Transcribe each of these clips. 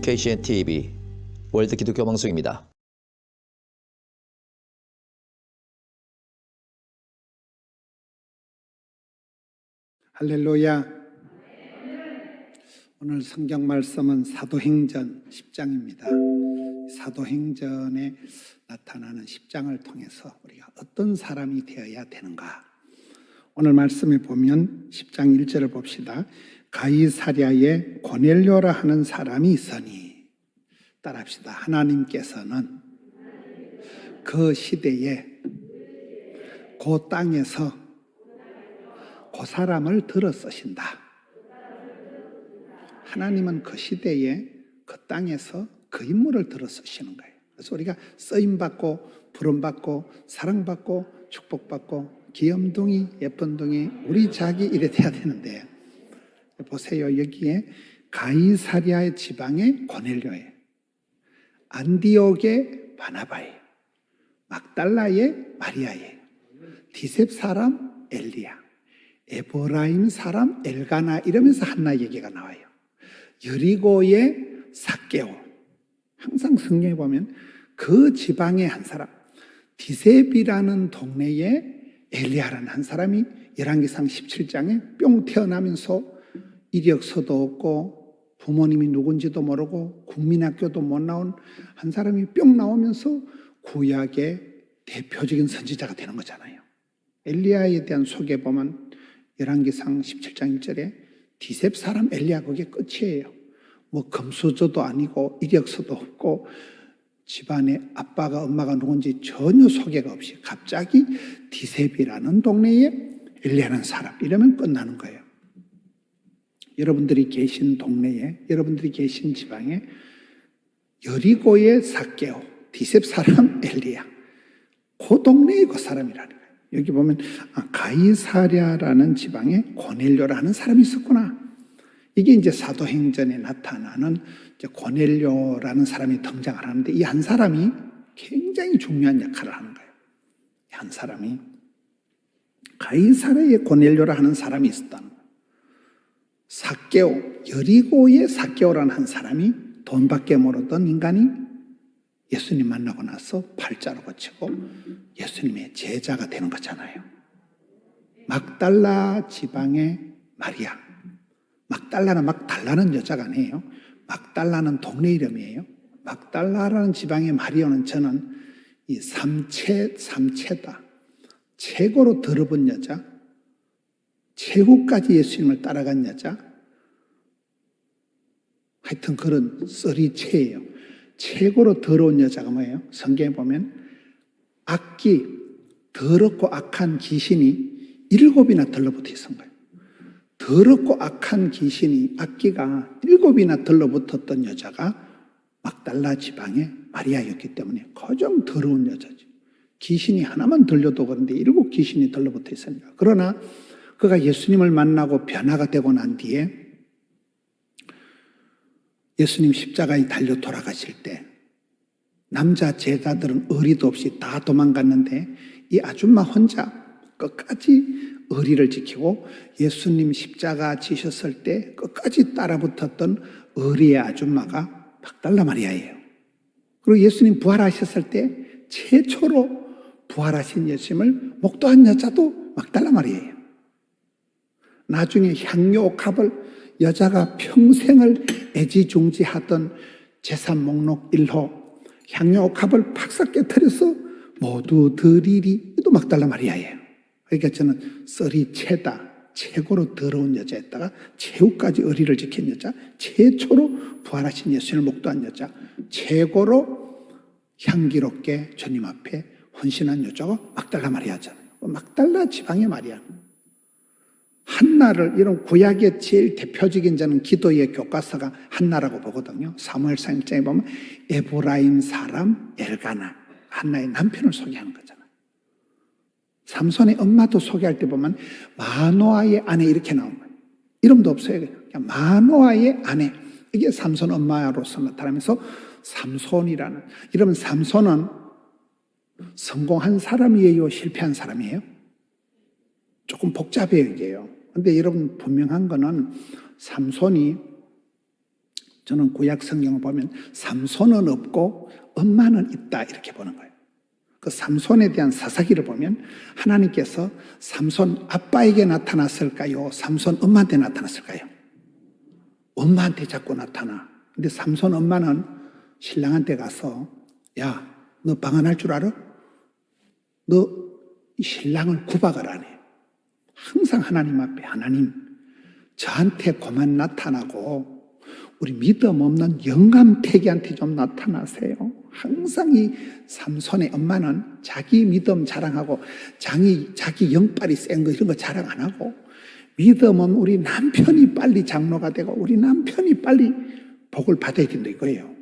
KCN-TV 월드 기독교 방송입니다. 할렐루야. 오늘 성경 말씀은 사도행전 10장입니다. 사도행전에 나타나는 10장을 통해서 우리가 어떤 사람이 되어야 되는가. 오늘 말씀에 보면 10장 1절을 봅시다. 가이사랴에 고넬료라 하는 사람이 있으니, 따라합시다. 하나님께서는 그 시대에 그 땅에서 그 사람을 들어 쓰신다. 하나님은 그 시대에 그 땅에서 그 인물을 들어 쓰시는 거예요. 그래서 우리가 쓰임받고 부름받고 사랑받고 축복받고 귀염둥이 예쁜둥이 우리 자기 이래 돼야 되는데, 보세요. 여기에 가이사랴의 지방의 고넬료예요, 안디옥의 바나바예요, 막달라의 마리아예요, 디셉 사람 엘리야, 에브라임 사람 엘가나, 이러면서 한나 얘기가 나와요. 여리고의 삭개오. 항상 성경에 보면 그 지방의 한 사람, 디셉이라는 동네에 엘리야라는 한 사람이 열왕기상 17장에 뿅 태어나면서 이력서도 없고 부모님이 누군지도 모르고 국민학교도 못 나온 한 사람이 뿅 나오면서 구약의 대표적인 선지자가 되는 거잖아요. 엘리야에 대한 소개 보면 열왕기상 17장 1절에 디셉 사람 엘리야, 그게 끝이에요. 뭐 금수저도 아니고 이력서도 없고 집안에 아빠가 엄마가 누군지 전혀 소개가 없이 갑자기 디셉이라는 동네에 엘리야라는 사람, 이러면 끝나는 거예요. 여러분들이 계신 동네에, 여러분들이 계신 지방에 여리고의 삭개오, 디셉 사람 엘리야, 그 동네의 그 사람이라는 거예요. 여기 보면 가이사랴라는 지방에 고넬료라는 사람이 있었구나. 이게 이제 사도행전에 나타나는 이제 고넬료라는 사람이 등장을 하는데, 이 한 사람이 굉장히 중요한 역할을 하는 거예요. 이 한 사람이 가이사랴에 고넬료라 하는 사람이 있었다는 거예요. 삭개오, 여리고의 삭개오라는 한 사람이 돈밖에 모르던 인간이 예수님 만나고 나서 팔자로 고치고 예수님의 제자가 되는 거잖아요. 막달라 지방의 마리아. 막달라는 막 달라는 여자가 아니에요. 막달라는 동네 이름이에요. 막달라라는 지방의 마리아는 저는 이 삼체다. 최고로 더러운 여자, 최고까지 예수님을 따라간 여자, 하여튼 그런 썰이체예요. 최고로 더러운 여자가 뭐예요? 성경에 보면 악기, 더럽고 악한 귀신이 7이나 들러붙어 있는 거예요. 더럽고 악한 귀신이, 악기가 7이나 들러붙었던 여자가 막달라 지방의 마리아였기 때문에 가장 더러운 여자죠. 귀신이 하나만 들려도 그런데 7 귀신이 들러붙어 있으니까. 그러나 그가 예수님을 만나고 변화가 되고 난 뒤에 예수님 십자가에 달려 돌아가실 때 남자 제자들은 의리도 없이 다 도망갔는데 이 아줌마 혼자 끝까지 의리를 지키고 예수님 십자가 지셨을 때 끝까지 따라붙었던 의리의 아줌마가 막달라 마리아예요. 그리고 예수님 부활하셨을 때 최초로 부활하신 예수님을 목도한 여자도 막달라 마리아예요. 나중에 향유 옥합을 여자가 평생을 애지중지하던 재산 목록 1호 향유 옥합을 팍싹 깨뜨려서 모두 드리리, 또 막달라 마리아예요. 그러니까 저는 썰이체다, 최고로 더러운 여자였다가 최후까지 의리를 지킨 여자, 최초로 부활하신 예수님을 목도한 여자, 최고로 향기롭게 주님 앞에 헌신한 여자가 막달라 마리아잖아요. 막달라 지방의 마리아. 한나를, 이런 구약의 제일 대표적인 저는 기도의 교과서가 한나라고 보거든요. 사무엘상 1장에 보면 에브라임 사람 엘가나, 한나의 남편을 소개하는 거잖아요. 삼손의 엄마도 소개할 때 보면 마노아의 아내 이렇게 나온 거예요. 이름도 없어요. 그냥 마노아의 아내. 이게 삼손 엄마로서 나타나면서 삼손이라는, 이러면 삼손은 성공한 사람이에요, 실패한 사람이에요? 조금 복잡해요, 이게요. 근데 여러분 분명한 거는 삼손이 저는 구약 성경을 보면 삼손은 없고 엄마는 있다 이렇게 보는 거예요. 그 삼손에 대한 사사기를 보면 하나님께서 삼손 아빠에게 나타났을까요? 삼손 엄마한테 나타났을까요? 엄마한테 자꾸 나타나. 근데 삼손 엄마는 신랑한테 가서 야, 너 방언할 줄 알아? 너 신랑을 구박을 안 해. 항상 하나님 앞에 하나님 저한테 그만 나타나고 우리 믿음 없는 영감태기한테 좀 나타나세요. 항상 이 삼손의 엄마는 자기 믿음 자랑하고 자기 영빨이 센 거 이런 거 자랑 안 하고 믿음은 우리 남편이 빨리 장로가 되고 우리 남편이 빨리 복을 받아야 된다 이거예요.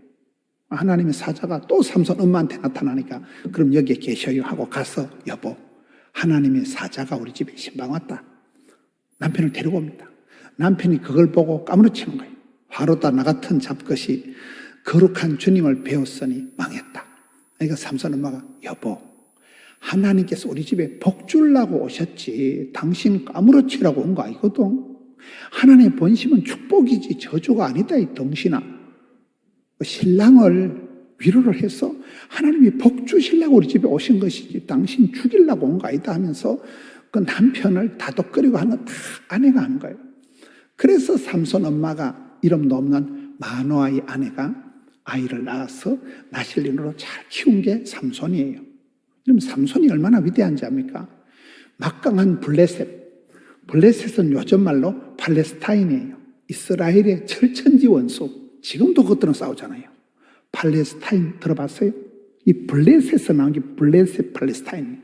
하나님의 사자가 또 삼손 엄마한테 나타나니까 그럼 여기에 계셔요 하고 가서 여보 하나님의 사자가 우리 집에 신방 왔다. 남편을 데리고 옵니다. 남편이 그걸 보고 까무러치는 거예요. 화로다 나 같은 잡것이 거룩한 주님을 배웠으니 망했다. 그러니까 삼손 엄마가 여보 하나님께서 우리 집에 복 주려고 오셨지 당신 까무러치라고 온 거 아니거든. 하나님의 본심은 축복이지 저주가 아니다 이 덩신아. 신랑을 위로를 해서 하나님이 복 주시려고 우리 집에 오신 것이지 당신 죽이려고 온 거 아니다 하면서 그 남편을 다독거리고 하는 거 다 아내가 하는 거예요. 그래서 삼손 엄마가 이름도 없는 마노아의 아내가 아이를 낳아서 나실린으로 잘 키운 게 삼손이에요. 그럼 삼손이 얼마나 위대한지 압니까? 막강한 블레셋은 요즘 말로 팔레스타인이에요. 이스라엘의 철천지 원수. 지금도 그것들은 싸우잖아요. 팔레스타인 들어봤어요? 이 블레셋에서 나온 게 블레셋 팔레스타인이에요.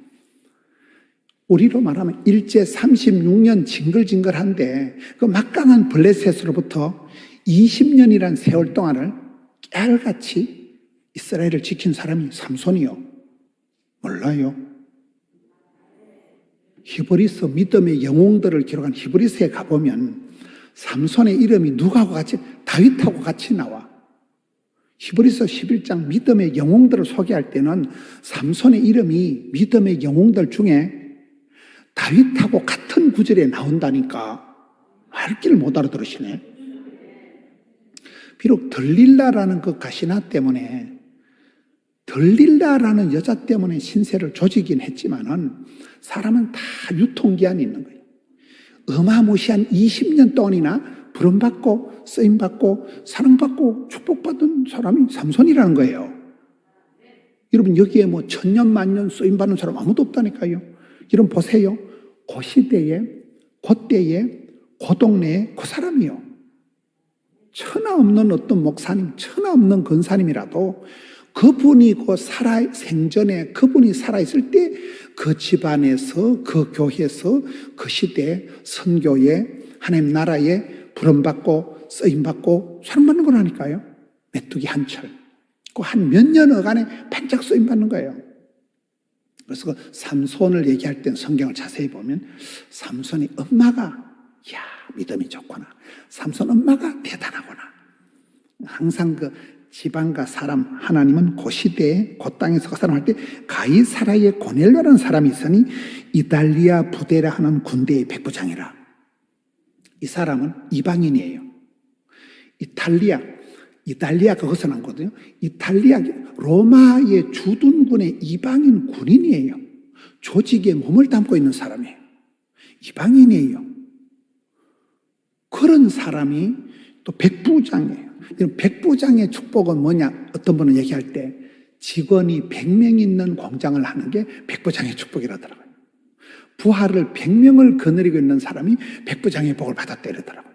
우리로 말하면 일제 36년 징글징글한데 그 막강한 블레셋으로부터 20년이란 세월 동안을 깨알같이 이스라엘을 지킨 사람이 삼손이요. 몰라요. 히브리서 믿음의 영웅들을 기록한 히브리서에 가보면 삼손의 이름이 누구하고 같이 다윗하고 같이 나와. 히브리서 11장 믿음의 영웅들을 소개할 때는 삼손의 이름이 믿음의 영웅들 중에 다윗하고 같은 구절에 나온다니까 할 길 못 알아들으시네. 비록 들릴라라는 그 가시나 때문에 들릴라라는 여자 때문에 신세를 조지긴 했지만은 사람은 다 유통기한이 있는 거예요. 어마무시한 20년 동안이나 부름받고 쓰임받고 사랑받고 축복받은 사람이 삼손이라는 거예요. 여러분 여기에 뭐 천년 만년 쓰임받는 사람 아무도 없다니까요. 여러분 보세요. 그 시대에 그때에 그 동네에 그 사람이요. 천하 없는 어떤 목사님, 천하 없는 권사님이라도 그분이 생전에 그분이 살아있을 때 그 집안에서 그 교회에서 그 시대에 선교에 하나님 나라에 부름받고 쓰임받고 사랑받는 거라니까요. 메뚜기 한철. 그 한 몇 년여간에 반짝 쓰임받는 거예요. 그래서 그 삼손을 얘기할 땐 성경을 자세히 보면 삼손이 엄마가 믿음이 좋구나. 삼손 엄마가 대단하구나. 항상 그 지방과 사람, 하나님은 그 시대에 그 땅에서 그 사람 할 때 가이사라의 고넬료라는 사람이 있으니 이달리아 부대라 하는 군대의 백부장이라. 이 사람은 이방인이에요. 이탈리아가 거기서 난 거거든요. 이탈리아 로마의 주둔군의 이방인 군인이에요. 조직에 몸을 담고 있는 사람이에요. 이방인이에요. 그런 사람이 또 백부장이에요. 백부장의 축복은 뭐냐? 어떤 분은 얘기할 때 직원이 100명 있는 공장을 하는 게 백부장의 축복이라더라고요. 부하를 100명을 거느리고 있는 사람이 백부장의 복을 받았다 이러더라고요.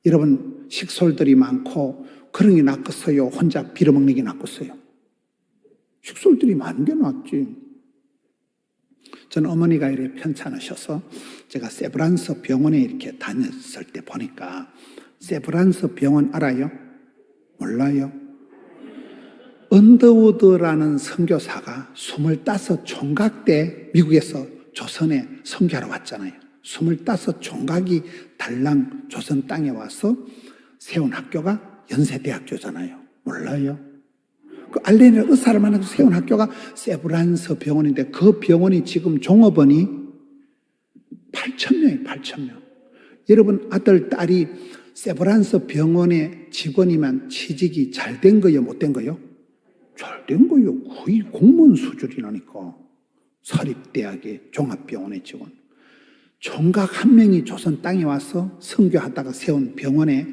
여러분 식솔들이 많고 그런 게 낫겠어요? 혼자 빌어먹는 게 낫겠어요? 식솔들이 많은 게 낫지. 저는 어머니가 이렇게 편찮으셔서 제가 세브란스 병원에 이렇게 다녔을 때 보니까 세브란스 병원 알아요? 몰라요? 언더우드라는 선교사가 25 총각 때 미국에서 조선에 선교하러 왔잖아요. 25 총각이 달랑 조선 땅에 와서 세운 학교가 연세대학교잖아요. 몰라요? 그 알레나 의사를 만나서 세운 학교가 세브란스 병원인데 그 병원이 지금 종업원이 8,000명이에요. 8,000명. 여러분 아들, 딸이 세브란스 병원의 직원이면 취직이 잘 된 거요, 못 된 거요? 잘 된 거요. 거의 공무원 수준이라니까. 사립대학의 종합병원의 직원. 총각 한 명이 조선 땅에 와서 선교하다가 세운 병원에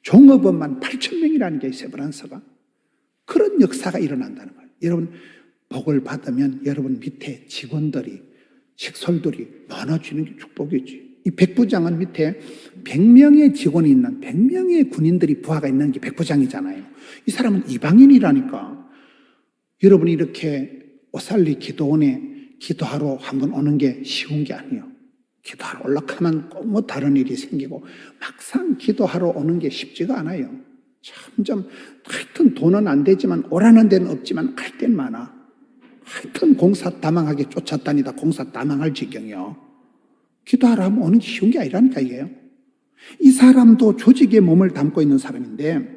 종업원만 8,000명이라는 게 세브란스가. 그런 역사가 일어난다는 거예요. 여러분 복을 받으면 여러분 밑에 직원들이 식솔들이 많아지는 게 축복이지. 이 백부장은 밑에 100명의 직원이 있는 100명의 군인들이 부하가 있는 게 백부장이잖아요. 이 사람은 이방인이라니까. 여러분이 이렇게 오살리 기도원에 기도하러 한번 오는 게 쉬운 게 아니에요. 기도하러 올라가면 꼭 뭐 다른 일이 생기고 막상 기도하러 오는 게 쉽지가 않아요. 점점 하여튼 돈은 안 되지만 오라는 데는 없지만 갈 데는 많아. 하여튼 공사다망하게 쫓아다니다 공사다망할 지경이요. 기도하러 하면 오는 게 쉬운 게 아니라니까 이게요. 이 사람도 조직에 몸을 담고 있는 사람인데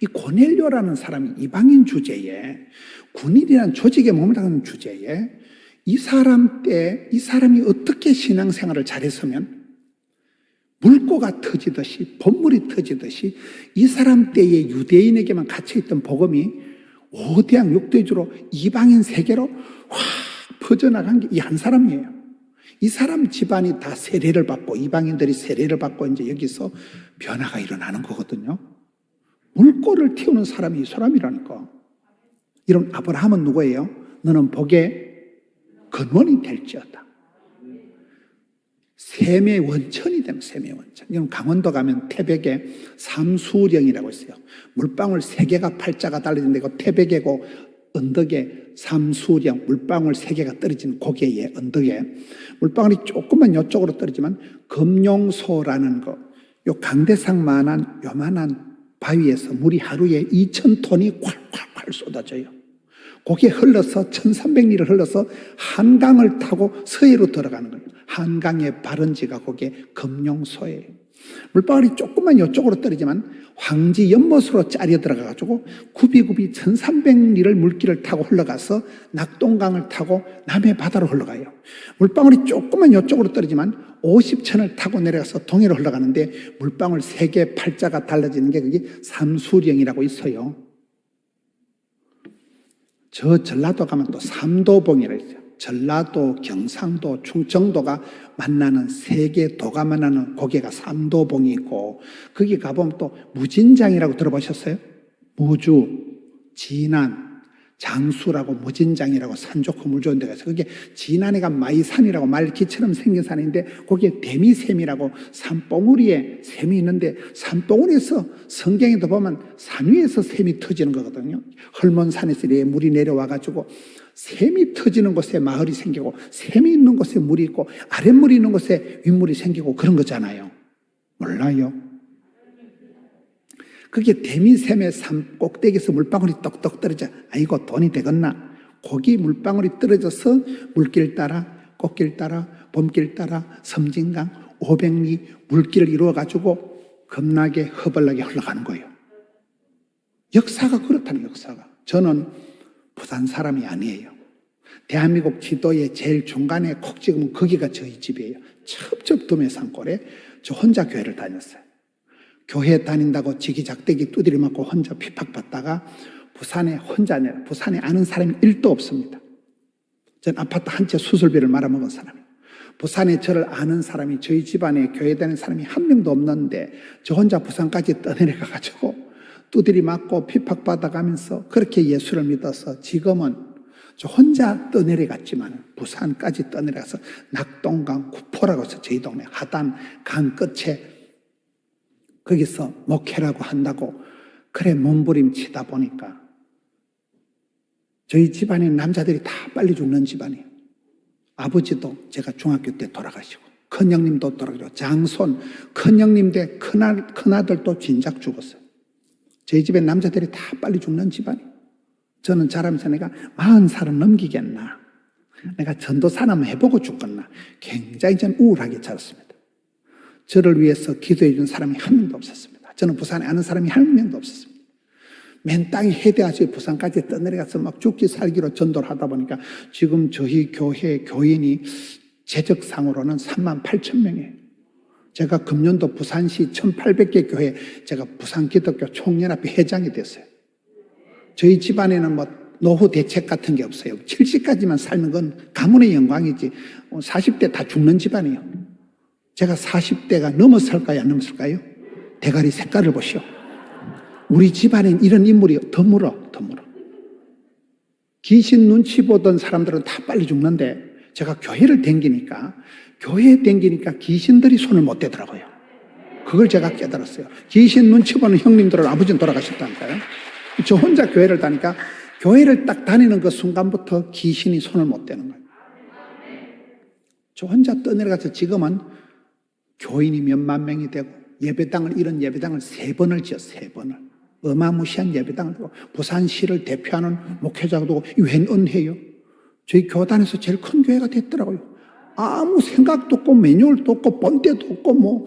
이 고넬료라는 사람이 이방인 주제에 군인이라는 조직에 몸을 담는 주제에 이 사람이 어떻게 신앙생활을 잘했으면 물고가 터지듯이 본물이 터지듯이 이 사람 때의 유대인에게만 갇혀있던 복음이 5대양 6대주로 이방인 세계로 확 퍼져나간 게 이 한 사람이에요. 이 사람 집안이 다 세례를 받고 이방인들이 세례를 받고 이제 여기서 변화가 일어나는 거거든요. 물고를 틔우는 사람이 이 사람이라니까. 이런 아브라함은 누구예요? 너는 복의 근원이 될지어다. 셈의 원천이 되면 셈의 원천. 여러분 강원도 가면 태백에 삼수령이라고 있어요. 물방울 3개가 팔자가 달라진데 그 태백이고 언덕에 삼수령 물방울 3개가 떨어진 고개에 언덕에 물방울이 조금만 이쪽으로 떨어지면 금룡소라는 거, 요 강대상만한 요만한 바위에서 물이 하루에 2,000톤이 콸콸콸 쏟아져요. 거기에 흘러서 1,300리를 흘러서 한강을 타고 서해로 들어가는 거예요. 한강의 발원지가 거기에 금룡소예요. 물방울이 조금만 이쪽으로 떨어지면 황지 연못으로 짜려 들어가가지고 굽이굽이 1,300리를 물길을 타고 흘러가서 낙동강을 타고 남해 바다로 흘러가요. 물방울이 조금만 이쪽으로 떨어지면 50천을 타고 내려가서 동해로 흘러가는데 물방울 3개 팔자가 달라지는 게 그게 삼수령이라고 있어요. 저 전라도 가면 또 삼도봉이라고 있어요. 전라도, 경상도, 충청도가 만나는 3개 도가 만나는 고개가 삼도봉이 있고 거기 가보면 또 무진장이라고 들어보셨어요? 무주, 진안, 장수라고 무진장이라고 산 좋고 물 좋은 데가 있어요. 그게 진안에가 마이산이라고 말기처럼 생긴 산인데 거기에 데미샘이라고 산봉우리에 샘이 있는데 산봉우리에서 성경에도 보면 산 위에서 샘이 터지는 거거든요. 헐몬산에서 물이 내려와가지고 샘이 터지는 곳에 마을이 생기고 샘이 있는 곳에 물이 있고 아랫물이 있는 곳에 윗물이 생기고 그런 거잖아요. 몰라요? 그게 데미샘의 산 꼭대기에서 물방울이 똑똑 떨어져. 아이고 돈이 되겠나. 거기 물방울이 떨어져서 물길 따라 꽃길 따라 봄길 따라 섬진강 500리 물길을 이루어가지고 겁나게 허벌나게 흘러가는 거예요. 역사가 그렇다는 역사가. 저는 부산 사람이 아니에요. 대한민국 지도의 제일 중간에 콕 찍으면 거기가 저희 집이에요. 첩첩도매 산골에 저 혼자 교회를 다녔어요. 교회 다닌다고 지기작대기 두드려 맞고 혼자 핍박받다가 부산에 혼자 내려. 부산에 아는 사람이 1도 없습니다. 전 아파트 한 채 수술비를 말아먹은 사람이에요. 부산에 저를 아는 사람이 저희 집안에 교회 다니는 사람이 한 명도 없는데 저 혼자 부산까지 떠내려가가지고 두드려 맞고 핍박받아가면서 그렇게 예수를 믿어서 지금은 저 혼자 떠내려갔지만 부산까지 떠내려가서 낙동강 구포라고 해서 저희 동네 하단 강 끝에 거기서 목회라고 한다고 그래 몸부림치다 보니까 저희 집안에 남자들이 다 빨리 죽는 집안이에요. 아버지도 제가 중학교 때 돌아가시고 큰형님도 돌아가시고 장손 큰형님 대 큰아들도 진작 죽었어요. 저희 집에 남자들이 다 빨리 죽는 집안이에요. 저는 자라면서 내가 40살은 넘기겠나, 내가 전도사나 한번 해보고 죽겠나 굉장히 전 우울하게 자랐습니다. 저를 위해서 기도해 준 사람이 한 명도 없었습니다. 저는 부산에 아는 사람이 한 명도 없었습니다. 맨 땅에 해대하시 부산까지 떠내려가서 막 죽기 살기로 전도를 하다 보니까 지금 저희 교회 교인이 재적상으로는 38,000명이에요. 제가 금년도 부산시 1800개 교회 제가 부산기독교 총연합회 회장이 됐어요. 저희 집안에는 뭐 노후 대책 같은 게 없어요. 70까지만 살는 건 가문의 영광이지 40대 다 죽는 집안이에요. 제가 40대가 넘어설까요? 안 넘어설까요? 대가리 색깔을 보시오. 우리 집안엔 이런 인물이 드물어. 귀신 눈치 보던 사람들은 다 빨리 죽는데 제가 교회에 댕기니까 귀신들이 손을 못 대더라고요. 그걸 제가 깨달았어요. 귀신 눈치 보는 형님들은 아버지는 돌아가셨다니까요. 저 혼자 교회를 다니까 교회를 딱 다니는 그 순간부터 귀신이 손을 못 대는 거예요. 저 혼자 떠내려가서 지금은 교인이 몇만 명이 되고 이런 예배당을 3번을 지었어요. 3번을. 어마무시한 예배당을 두고 부산시를 대표하는 목회자가 되고 웬 은혜요? 저희 교단에서 제일 큰 교회가 됐더라고요. 아무 생각도 없고 매뉴얼도 없고 본때도 없고 뭐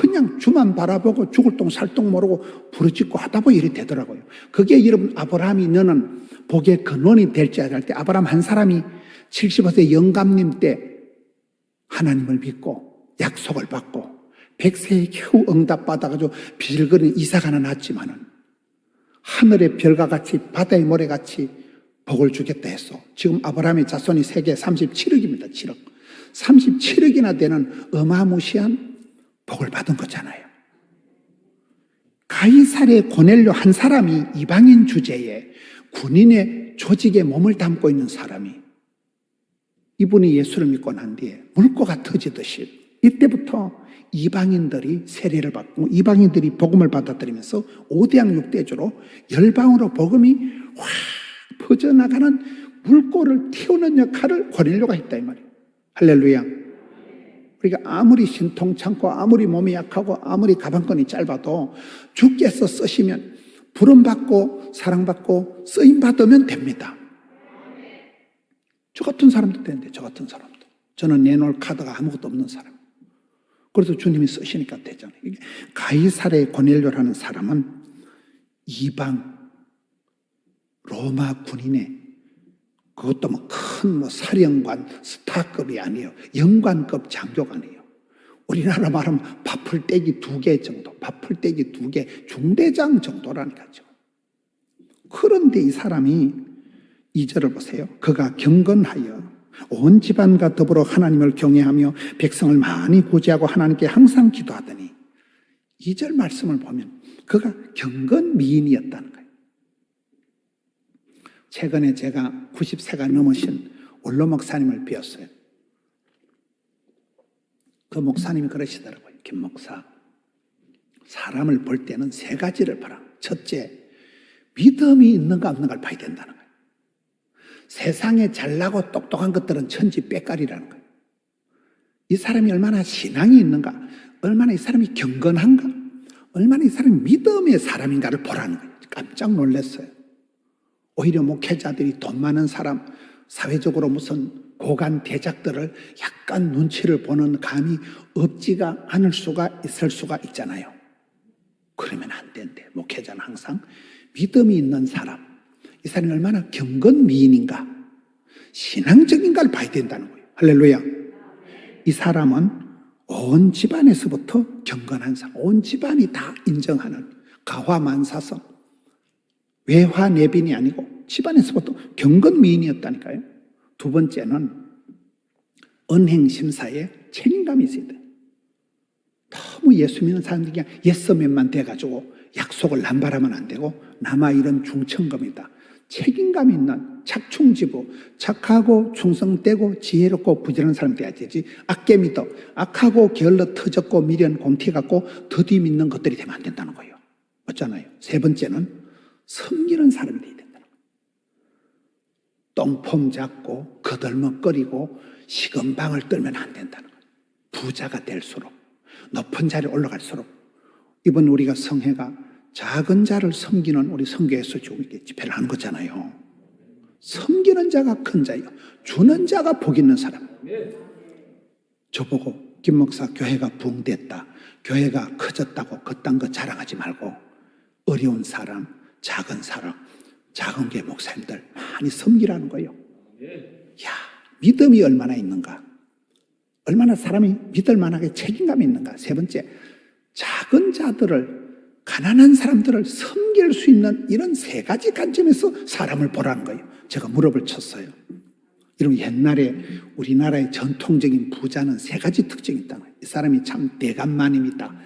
그냥 주만 바라보고 죽을 똥 살 똥 모르고 부르짖고 하다 보니 이렇게 되더라고요. 그게 여러분 아브라함이 너는 복의 근원이 될지 할 때 아브라함 한 사람이 70세 영감님 때 하나님을 믿고 약속을 받고 100세에 겨우 응답받아가지고 비실거리는 이사가 하나 났지만은 하늘의 별과 같이 바다의 모래같이 복을 주겠다 했어. 지금 아브라함의 자손이 세계 37억입니다. 7억. 37억이나 되는 어마무시한 복을 받은 거잖아요. 가이사르의 고넬료 한 사람이 이방인 주제에 군인의 조직에 몸을 담고 있는 사람이 이분이 예수를 믿고 난 뒤에 물고가 터지듯이 이때부터 이방인들이 세례를 받고 이방인들이 복음을 받아들이면서 5대양 6대주로 열방으로 복음이 확 퍼져나가는 물꼬를 틔우는 역할을 고넬료가 했다 이 말이에요. 할렐루야. 우리가 아무리 신통찮고 아무리 몸이 약하고 아무리 가방끈이 짧아도 주께서 쓰시면 부름받고 사랑받고 쓰임받으면 됩니다. 저 같은 사람도 되는데 저 같은 사람도. 저는 내놓을 카드가 아무것도 없는 사람. 그래서 주님이 쓰시니까 되잖아요. 가이사르의 고넬료라는 사람은 이방 로마 군인의 그것도 뭐 큰 사령관 스타급이 아니에요. 영관급 장교가 아니에요. 우리나라 말하면 밥풀떼기 2개 정도, 밥풀떼기 2개 중대장 정도라니까요. 그런데 이 사람이 2절을 보세요. 그가 경건하여 온 집안과 더불어 하나님을 경외하며 백성을 많이 구제하고 하나님께 항상 기도하더니 2절 말씀을 보면 그가 경건미인이었다는 거예요. 최근에 제가 90세가 넘으신 원로 목사님을 뵈었어요. 그 목사님이 그러시더라고요. 김 목사, 사람을 볼 때는 3가지를 봐라. 첫째, 믿음이 있는가 없는가를 봐야 된다는 거예요. 세상에 잘나고 똑똑한 것들은 천지 빽깔이라는 거예요. 이 사람이 얼마나 신앙이 있는가, 얼마나 이 사람이 경건한가, 얼마나 이 사람이 믿음의 사람인가를 보라는 거예요. 깜짝 놀랐어요. 오히려 목회자들이 돈 많은 사람, 사회적으로 무슨 고관 대작들을 약간 눈치를 보는 감이 없지가 않을 수가 있을 수가 있잖아요. 그러면 안 된대. 목회자는 항상 믿음이 있는 사람, 이 사람이 얼마나 경건미인인가, 신앙적인가를 봐야 된다는 거예요. 할렐루야. 이 사람은 온 집안에서부터 경건한 사람, 온 집안이 다 인정하는 가화만사성, 외화내빈이 아니고 집안에서부터 경건미인이었다니까요. 2번째는 언행심사에 책임감이 있어야 돼요. 너무 예수 믿는 사람들이 그냥 예서맨만 돼가지고 약속을 남발하면 안 되고 남아 이런 중천금이다. 책임감 있는 착충지부, 착하고 충성되고 지혜롭고 부지런한 사람이 돼야 되지. 악개미도 악하고 게을러 터졌고 미련 곰티 같고 더디 믿는 것들이 되면 안 된다는 거예요. 맞잖아요. 3번째는 섬기는 사람이 돼야 된다는 거예요. 똥폼 잡고 거들먹거리고 시건방을 떨면 안 된다는 거예요. 부자가 될수록 높은 자리에 올라갈수록 이번 우리가 성회가 작은 자를 섬기는 우리 성교에서 지금 이렇게 집회를 하는 거잖아요. 섬기는 자가 큰 자예요. 주는 자가 복 있는 사람. 저보고 김 목사 교회가 붕됐다, 교회가 커졌다고 그딴 거 자랑하지 말고 어려운 사람, 작은 사람, 작은 게 목사님들 많이 섬기라는 거예요. 야, 믿음이 얼마나 있는가, 얼마나 사람이 믿을 만하게 책임감이 있는가. 세 번째, 작은 자들을, 가난한 사람들을 섬길 수 있는 이런 세 가지 관점에서 사람을 보라는 거예요. 제가 무릎을 쳤어요. 여러분, 옛날에 우리나라의 전통적인 부자는 세 가지 특징이 있다는 거예요. 이 사람이 참 대간마님이다,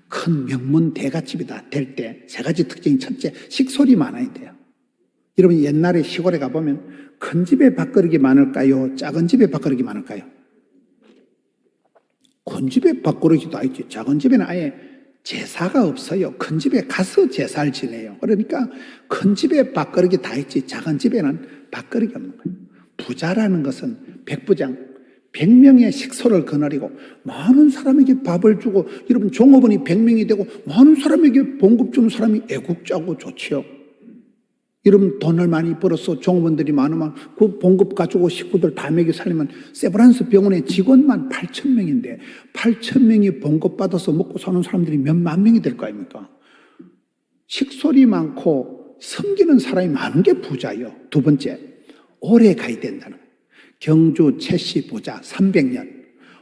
큰 명문 대갓집이다 될 때 세 가지 특징이: 첫째, 식솔이 많아야 돼요. 여러분, 옛날에 시골에 가보면 큰 집에 밥그릇이 많을까요? 작은 집에 밥그릇이 많을까요? 큰 집에 밥그릇이 다 있지. 작은 집에는 아예 제사가 없어요. 큰 집에 가서 제사를 지내요. 그러니까 큰 집에 밥그릇이 다 있지, 작은 집에는 밥그릇이 없는 거예요. 부자라는 것은 백부장, 100명의 식소를 거느리고 많은 사람에게 밥을 주고, 여러분, 종업원이 100명이 되고 많은 사람에게 봉급 주는 사람이 애국자고 좋지요. 여러분, 돈을 많이 벌어서 종업원들이 많으면 그 봉급 가지고 식구들 다 먹여 살리면 세브란스 병원의 직원만 8,000명인데 8,000명이 봉급 받아서 먹고 사는 사람들이 몇만 명이 될 거 아닙니까? 식솔이 많고 섬기는 사람이 많은 게 부자예요. 두 번째, 오래 가야 된다는 거예요. 경주 최씨 부자 300년.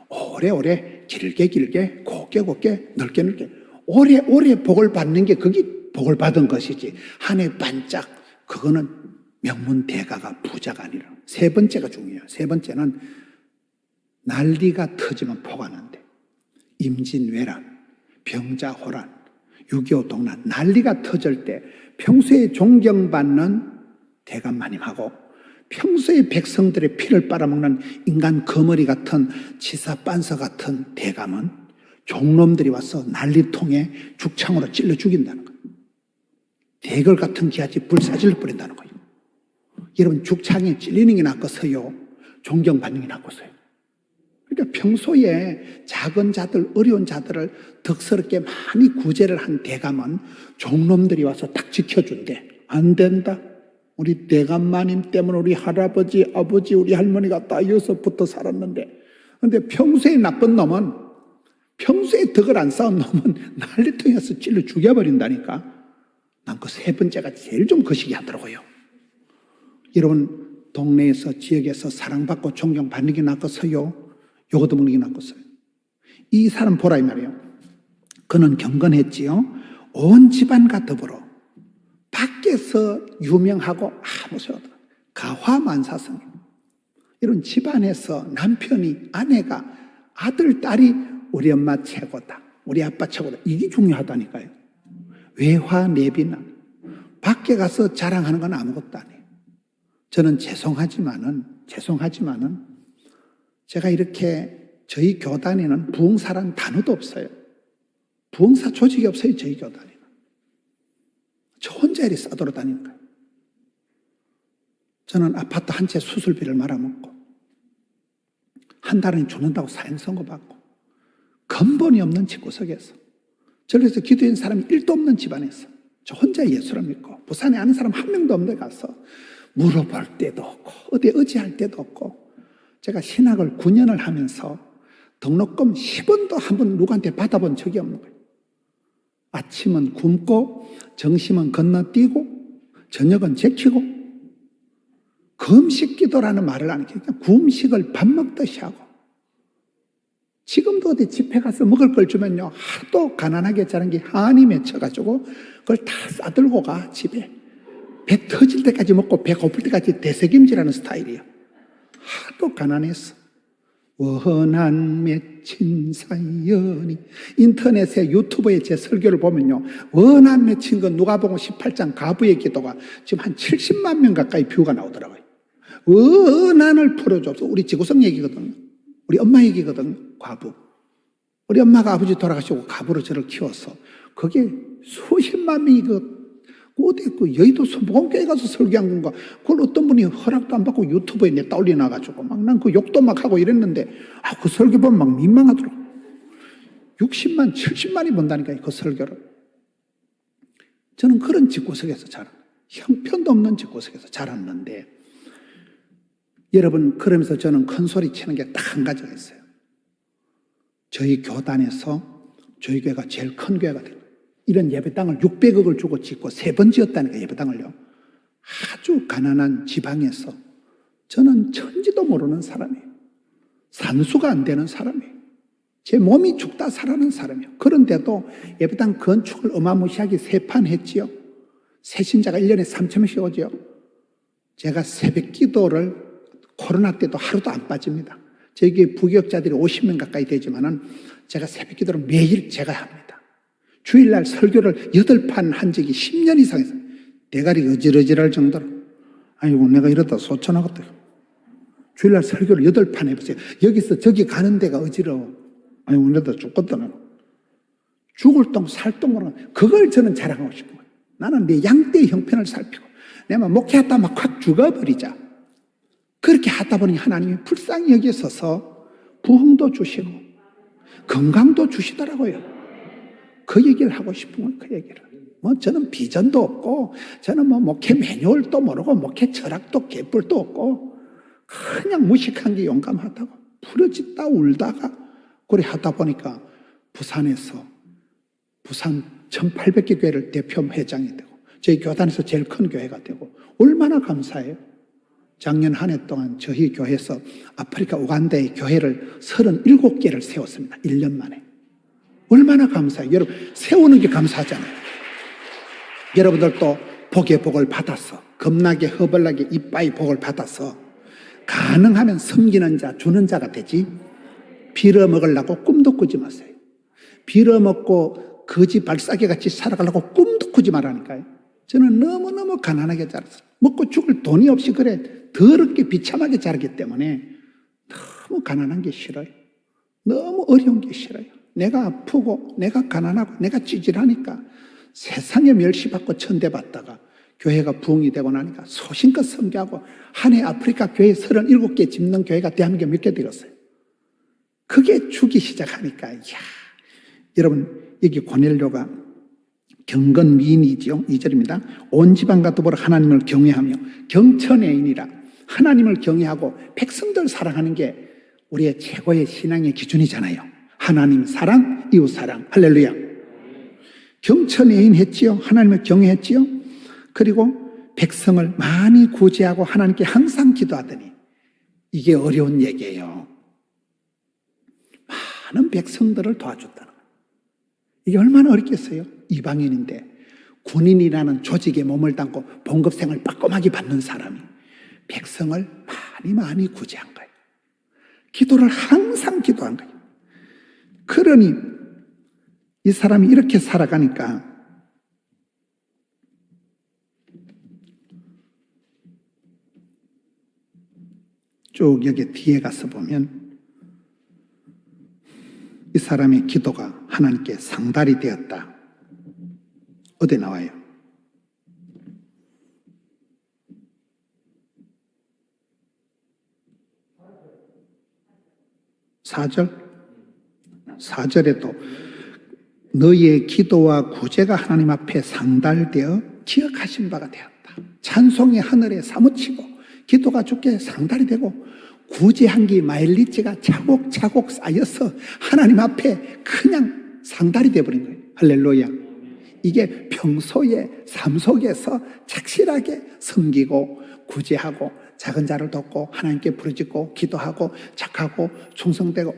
오래오래, 길게 곱게 넓게 오래 복을 받는 게 그게 복을 받은 것이지, 한 해 반짝 그거는 명문 대가가 부자가 아니라. 세 번째가 중요해요. 세 번째는 난리가 터지면 포가 난대. 임진왜란, 병자호란, 6.25 동란, 난리가 터질 때 평소에 존경받는 대감마님하고 평소에 백성들의 피를 빨아먹는 인간 거머리 같은 지사 빤서 같은 대감은 종놈들이 와서 난리통에 죽창으로 찔러 죽인다는 거예요. 대걸 같은 기아지 불사질러 버린다는 거예요. 여러분, 죽창에 찔리는 게 낫겠어요? 존경받는 게 낫겠어요? 그러니까 평소에 작은 자들, 어려운 자들을 덕스럽게 많이 구제를 한 대감은 종놈들이 와서 딱 지켜준대. 안 된다. 우리 대감마님 때문에 우리 할아버지, 아버지, 우리 할머니가 다 여기서부터 살았는데. 근데 평소에 나쁜 놈은, 평소에 덕을 안 쌓은 놈은 난리통에서 찔러 죽여버린다니까. 난 그 세 번째가 제일 좀 거시기 하더라고요. 여러분, 동네에서, 지역에서 사랑받고 존경받는 게 낫겠어요? 요거도 먹는 게 낫겠어요? 이 사람 보라 이 말이에요. 그는 경건했지요. 온 집안과 더불어 밖에서 유명하고 아무 소용없다. 가화만사성. 이런 집안에서 남편이, 아내가, 아들, 딸이 우리 엄마 최고다, 우리 아빠 최고다, 이게 중요하다니까요. 외화 내비나 밖에 가서 자랑하는 건 아무것도 아니에요. 저는 죄송하지만은 제가 이렇게 저희 교단에는 부흥사란 단어도 없어요. 부흥사 조직이 없어요. 저희 교단에는. 저 혼자 이리 싸돌아다니는 거예요. 저는 아파트 한 채 수술비를 말아먹고 한 달에 주는다고 사형 선고받고 근본이 없는 집구석에서, 저기서 기도한 사람이 1도 없는 집안에서 저 혼자 예수를 믿고 부산에 아는 사람 한 명도 없는 데 가서 물어볼 때도 없고 어디 의지할 때도 없고, 제가 신학을 9년을 하면서 등록금 10원도 한 번 누구한테 받아본 적이 없는 거예요. 아침은 굶고 점심은 건너뛰고 저녁은 제키고, 금식 기도라는 말을 안 하니까 금식을 밥 먹듯이 하고, 지금도 어디 집회 가서 먹을 걸 주면요, 하도 가난하게 자란 게 한이 맺혀가지고 그걸 다 싸들고 가 집에. 배 터질 때까지 먹고 배 고플 때까지 대책임지라는 스타일이에요. 하도 가난했어. 원한 맺힌 사연이, 인터넷에 유튜브에 제 설교를 보면요, 원한 맺힌 건 누가복음 18장 가부의 기도가 지금 한 70만 명 가까이 뷰가 나오더라고요. 원한을 풀어줘서, 우리 지구성 얘기거든요. 우리 엄마 얘기거든요. 과부. 우리 엄마가 아버지 돌아가시고 과부로 저를 키워서 그게 수십만 명이 어디 여의도 선보공교회 가서 설교한 건가, 그걸 어떤 분이 허락도 안 받고 유튜브에 냈다 올려놔가지고 막 난 그 욕도 막 하고 이랬는데, 그 설교 보면 막 민망하더라고. 60만, 70만이 본다니까요, 그 설교를. 저는 그런 집구석에서 형편도 없는 집구석에서 자랐는데, 여러분, 그러면서 저는 큰 소리 치는 게 딱 한 가지가 있어요. 저희 교단에서 저희 교회가 제일 큰 교회가 돼요. 이런 예배당을 600억을 주고 짓고 3번 지었다니까, 예배당을요. 아주 가난한 지방에서 저는 천지도 모르는 사람이에요. 산수가 안 되는 사람이에요. 제 몸이 죽다 살아난 사람이에요. 그런데도 예배당 건축을 어마무시하게 3판 했지요. 새신자가 1년에 3,000명씩 오죠. 제가 새벽 기도를 코로나 때도 하루도 안 빠집니다. 저기 부교역자들이 50명 가까이 되지만은 제가 새벽 기도를 매일 제가 합니다. 주일날 설교를 8판 한 적이 10년 이상 했어요. 대가리 어질어질할 정도로. 아이고, 내가 이러다 소천하겠다. 주일날 설교를 8판 해보세요. 여기서 저기 가는 데가 어지러워. 아이고, 이러다 죽겠다. 죽을 똥, 살 똥으로. 그걸 저는 자랑하고 싶은 거예요. 나는 내 양떼의 형편을 살피고, 내가 목회하다 막 확 죽어버리자. 그렇게 하다 보니 하나님이 불쌍히 여기서서 부흥도 주시고, 건강도 주시더라고요. 그 얘기를 하고 싶은 거예요, 그 얘기를. 저는 비전도 없고, 저는 목회 매뉴얼도 모르고, 목회 철학도 개뿔도 없고, 그냥 무식한 게 용감하다고. 부러짓다 울다가, 그래 하다 보니까 부산에서, 부산 1800개 교회를 대표 회장이 되고, 저희 교단에서 제일 큰 교회가 되고, 얼마나 감사해요. 작년 한 해 동안 저희 교회에서 아프리카 우간다의 교회를 37개를 세웠습니다. 1년 만에. 얼마나 감사해요. 여러분, 세우는 게 감사하잖아요. 여러분들도 복의 복을 받아서, 겁나게 허벌나게 이빠이 복을 받아서 가능하면 섬기는 자, 주는 자가 되지, 빌어먹으려고 꿈도 꾸지 마세요. 빌어먹고 거지 발싸개같이 살아가려고 꿈도 꾸지 말라니까요. 저는 너무너무 가난하게 자랐어요. 먹고 죽을 돈이 없이 그래 더럽게 비참하게 자라기 때문에 너무 가난한 게 싫어요. 너무 어려운 게 싫어요. 내가 아프고 내가 가난하고 내가 찌질하니까 세상에 멸시받고 천대받다가 교회가 부흥이 되고 나니까 소신껏 섬기하고 한 해 아프리카 교회 37개 집는 교회가 대한민국에 몇 개 되었어요. 그게 주기 시작하니까 이야, 여러분 여기 고넬료가 경건 미인이지요. 2절입니다. 온 지방과 더불어 하나님을 경외하며 경천애인이라. 하나님을 경외하고 백성들 사랑하는 게 우리의 최고의 신앙의 기준이잖아요. 하나님 사랑, 이웃 사랑. 할렐루야. 경천애인 했지요. 하나님을 경외했지요. 그리고 백성을 많이 구제하고 하나님께 항상 기도하더니, 이게 어려운 얘기예요. 많은 백성들을 도와줬다는 거예요. 이게 얼마나 어렵겠어요? 이방인인데 군인이라는 조직에 몸을 담고 봉급생을 빠꼼하게 받는 사람이 백성을 많이 구제한 거예요. 기도를 항상 기도한 거예요. 그러니 이 사람이 이렇게 살아가니까 쭉 여기 뒤에 가서 보면 이 사람의 기도가 하나님께 상달이 되었다. 어디 나와요? 4절에도 너희의 기도와 구제가 하나님 앞에 상달되어 기억하신 바가 되었다. 찬송이 하늘에 사무치고 기도가 주께 상달이 되고 구제한 게 마일리지가 차곡차곡 쌓여서 하나님 앞에 그냥 상달이 되어버린 거예요. 할렐루야. 이게 평소에 삶 속에서 착실하게 섬기고 구제하고 작은 자를 돕고 하나님께 부르짖고 기도하고 착하고 충성되고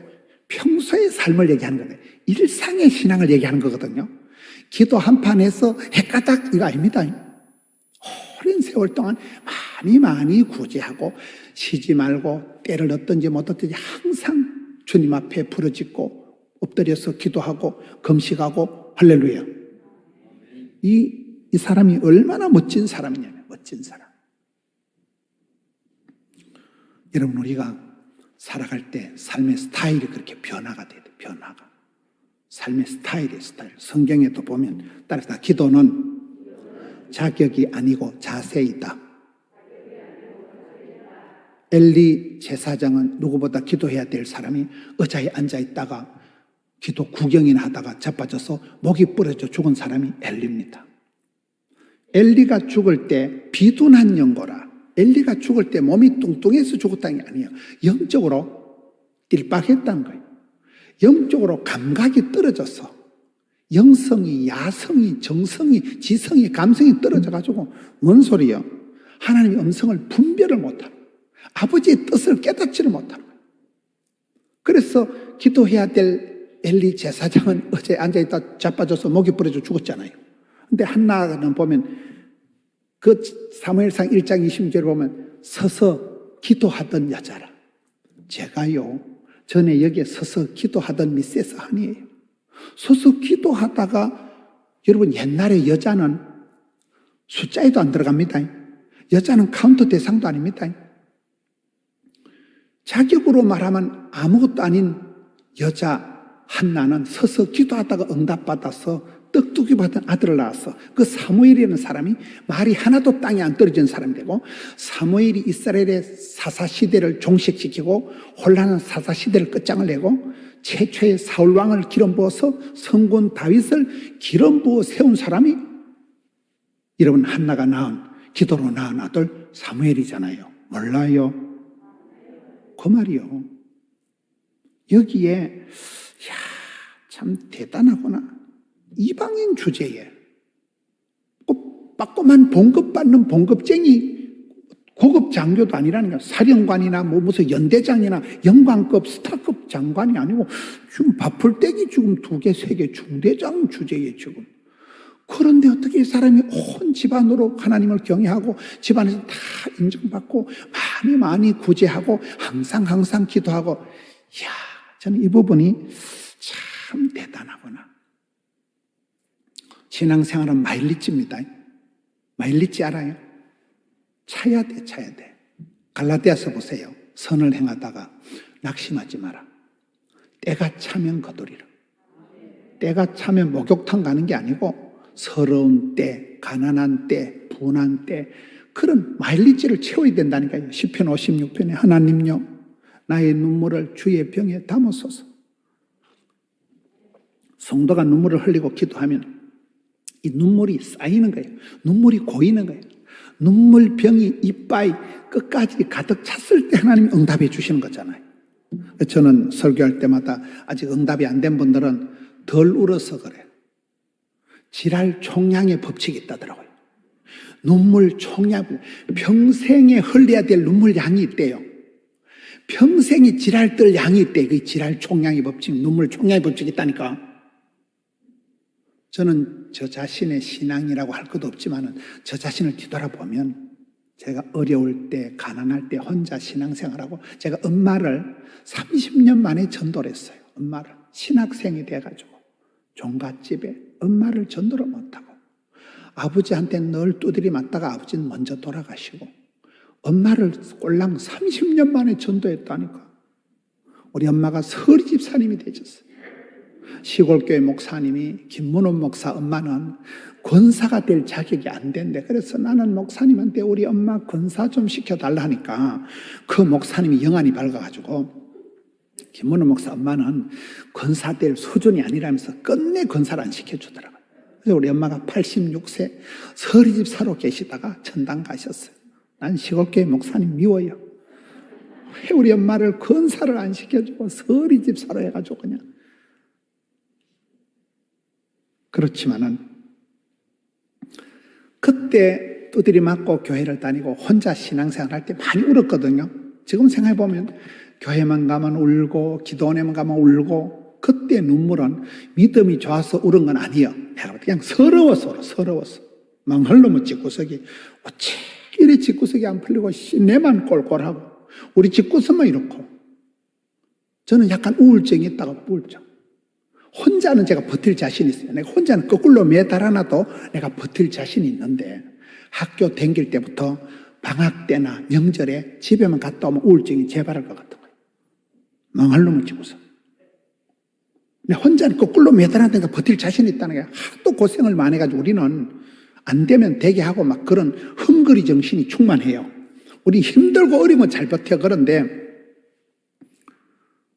평소의 삶을 얘기하는 거예요. 일상의 신앙을 얘기하는 거거든요. 기도 한 판에서 해까닥 이거 아닙니다. 오랜 세월 동안 많이 구제하고 쉬지 말고 때를 넣든지 못 얻든지 항상 주님 앞에 부르짖고 엎드려서 기도하고 금식하고 할렐루야. 이 사람이 얼마나 멋진 사람이냐면 멋진 사람. 여러분 우리가 살아갈 때 삶의 스타일이 그렇게 변화가 돼야 돼. 변화가. 삶의 스타일. 성경에도 보면 따라서 기도는 자격이 아니고 자세이다. 엘리 제사장은 누구보다 기도해야 될 사람이 의자에 앉아있다가 기도 구경이나 하다가 자빠져서 목이 부러져 죽은 사람이 엘리입니다. 엘리가 죽을 때 비둔한 연고라. 엘리가 죽을 때 몸이 뚱뚱해서 죽었다는 게 아니에요. 영적으로 띨박했다는 거예요. 영적으로 감각이 떨어져서 영성이, 야성이, 정성이, 지성이, 감성이 떨어져가지고 뭔 소리예요? 하나님의 음성을 분별을 못하는 거예요. 아버지의 뜻을 깨닫지를 못하는 거예요. 그래서 기도해야 될 엘리 제사장은 어제 앉아있다 자빠져서 목이 부러져 죽었잖아요. 근데 한나는 보면 그 사무엘상 1장 20절을 보면 서서 기도하던 여자라. 제가요, 전에 여기에 서서 기도하던 미세스 한이에요. 서서 기도하다가 여러분 옛날에 여자는 숫자에도 안 들어갑니다. 여자는 카운터 대상도 아닙니다. 자격으로 말하면 아무것도 아닌 여자 한나는 서서 기도하다가 응답받아서 떡두기 받은 아들을 낳았어. 그 사무엘이라는 사람이 말이 하나도 땅에 안 떨어지는 사람이 되고, 사무엘이 이스라엘의 사사시대를 종식시키고 혼란한 사사시대를 끝장을 내고 최초의 사울왕을 기름 부어서 성군 다윗을 기름 부어 세운 사람이 여러분 한나가 낳은, 기도로 낳은 아들 사무엘이잖아요. 몰라요? 그 말이요. 여기에 참 대단하구나. 이방인 주제에 빠꼼한 봉급받는 봉급쟁이 고급 장교도 아니라는 거야. 사령관이나 무슨 연대장이나 영관급 스타급 장관이 아니고 지금 밥풀떼기 지금 2개, 3개 중대장 주제에 지금. 그런데 어떻게 이 사람이 온 집안으로 하나님을 경외하고 집안에서 다 인정받고 많이 구제하고 항상 기도하고, 이야, 저는 이 부분이 참 대단하구나. 신앙생활은 마일리지입니다. 마일리지 알아요? 차야 돼. 갈라디아서 보세요. 선을 행하다가 낙심하지 마라. 때가 차면 거두리라. 때가 차면 목욕탕 가는 게 아니고 서러운 때, 가난한 때, 분한 때, 그런 마일리지를 채워야 된다니까요. 시편 56편에 하나님요, 나의 눈물을 주의 병에 담으소서. 성도가 눈물을 흘리고 기도하면 이 눈물이 쌓이는 거예요. 눈물이 고이는 거예요. 눈물병이 이빠이 끝까지 가득 찼을 때 하나님이 응답해 주시는 거잖아요. 저는 설교할 때마다 아직 응답이 안 된 분들은 덜 울어서 그래요. 지랄 총량의 법칙이 있다더라고요. 눈물 총량, 평생에 흘려야 될 눈물 양이 있대요. 평생에 지랄 뜰 양이 있대. 그 지랄 총량의 법칙, 눈물 총량의 법칙이 있다니까. 저는 저 자신의 신앙이라고 할 것도 없지만은 저 자신을 뒤돌아보면 제가 어려울 때, 가난할 때 혼자 신앙생활하고, 제가 엄마를 30년 만에 전도를 했어요. 엄마를. 신학생이 돼가지고 종갓집에 엄마를 전도를 못하고 아버지한테 늘 두드리 맞다가 아버지는 먼저 돌아가시고 엄마를 꼴랑 30년 만에 전도했다니까. 우리 엄마가 서리 집사님이 되셨어요. 시골교회 목사님이, 김문원 목사 엄마는 권사가 될 자격이 안 된대. 그래서 나는 목사님한테 우리 엄마 권사 좀 시켜달라 하니까 그 목사님이 영안이 밝아가지고 김문원 목사 엄마는 권사 될 수준이 아니라면서 끝내 권사를 안 시켜주더라고요. 그래서 우리 엄마가 86세 서리집사로 계시다가 천당 가셨어요. 난 시골교회 목사님 미워요. 왜 우리 엄마를 권사를 안 시켜주고 서리집사로 해가지고 그냥. 그렇지만은 그때 두드리 맞고 교회를 다니고 혼자 신앙생활 할 때 많이 울었거든요. 지금 생각해보면 교회만 가면 울고 기도원에만 가면 울고, 그때 눈물은 믿음이 좋아서 울은 건 아니에요. 내가 그냥 서러워서 막 흘러면 집구석이 어째 이래 집구석이 안 풀리고 내만 꼴꼴하고 우리 집구석만 이렇고. 저는 약간 우울증이 있다고. 우울증. 혼자는 제가 버틸 자신이 있어요. 내가 혼자는 거꾸로 매달아놔도 내가 버틸 자신이 있는데 학교 다닐 때부터 방학 때나 명절에 집에만 갔다 오면 우울증이 재발할 것 같은 거예요. 망할 놈을 집어서. 내가 혼자는 거꾸로 매달아놔도 버틸 자신이 있다는 게, 하도 고생을 많이 해가지고 우리는 안 되면 되게 하고 막 그런 헝거리 정신이 충만해요. 우리 힘들고 어려우면 잘 버텨. 그런데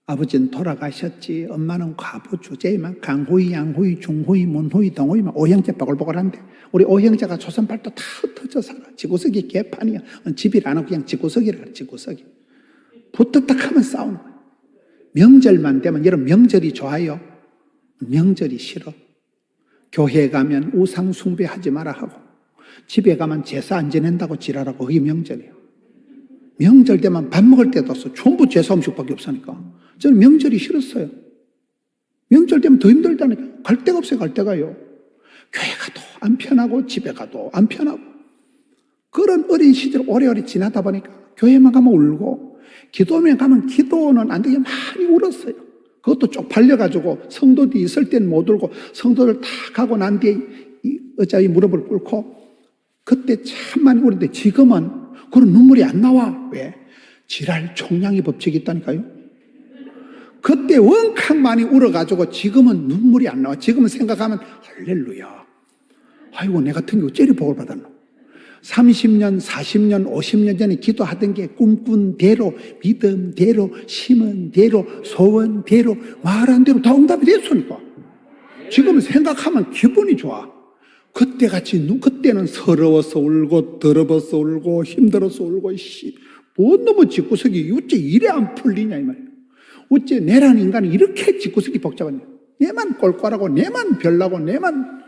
아버지는 돌아가셨지, 엄마는 과부 주제만 강호이, 양호이, 중호이, 문호이, 동호이만 오형제 빠글빠글한데 우리 오형제가 조선팔도 다 흩어져 살아. 지구석이 개판이야. 집이라 안 하고 그냥 지구석이라 그래. 지구석이. 붙었다 하면 싸우는 거야. 명절만 되면, 여러분 명절이 좋아요? 명절이 싫어. 교회에 가면 우상 숭배하지 마라 하고, 집에 가면 제사 안 지낸다고 지랄하고, 그게 명절이에요. 명절 되면 밥 먹을 때도 없어. 전부 제사 음식밖에 없으니까. 저는 명절이 싫었어요. 명절 되면 더 힘들다니까. 갈 데가 없어요, 갈 데가요. 교회 가도 안 편하고 집에 가도 안 편하고. 그런 어린 시절 오래오래 지나다 보니까 교회만 가면 울고 기도면 가면 기도는 안 되게 많이 울었어요. 그것도 쪽팔려가지고 성도들이 있을 때는 못 울고 성도들 다 가고 난 뒤에 이 의자의 무릎을 꿇고 그때 참 많이 울었는데 지금은 그런 눈물이 안 나와. 왜? 지랄 총량의 법칙이 있다니까요. 그때 원칵 많이 울어가지고 지금은 눈물이 안 나와. 지금은 생각하면 할렐루야. 아이고 내 같은 경우 째리 복을 받았노. 30년, 40년, 50년 전에 기도하던 게 꿈꾼 대로, 믿음대로, 심은 대로, 소원대로, 말한 대로 다 응답이 됐으니까. 지금 생각하면 기분이 좋아. 그때는 서러워서 울고, 더러워서 울고, 힘들어서 울고, 뭔 놈의 집구석이 어째 이래 안 풀리냐, 이 말이야. 어째 내란 인간이 이렇게 집구석이 복잡하냐. 내만 꼴꼴하고, 내만 별나고, 내만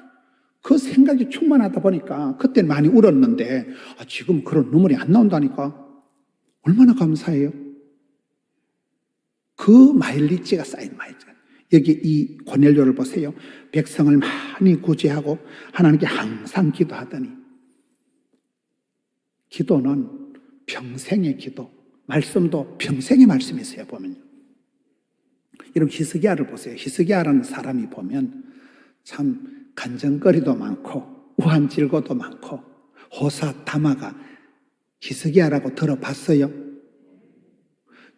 그 생각이 충만하다 보니까 그때는 많이 울었는데 지금 그런 눈물이 안 나온다니까. 얼마나 감사해요. 그 마일리지가 쌓인 마일리지. 여기 이 고넬료를 보세요. 백성을 많이 구제하고 하나님께 항상 기도하더니 기도는 평생의 기도, 말씀도 평생의 말씀이 있어요. 보면요. 여러분 히스기야를 보세요. 히스기야라는 사람이 보면 참 간정거리도 많고 우한질고도 많고 호사다마가 히스기야라고 들어봤어요?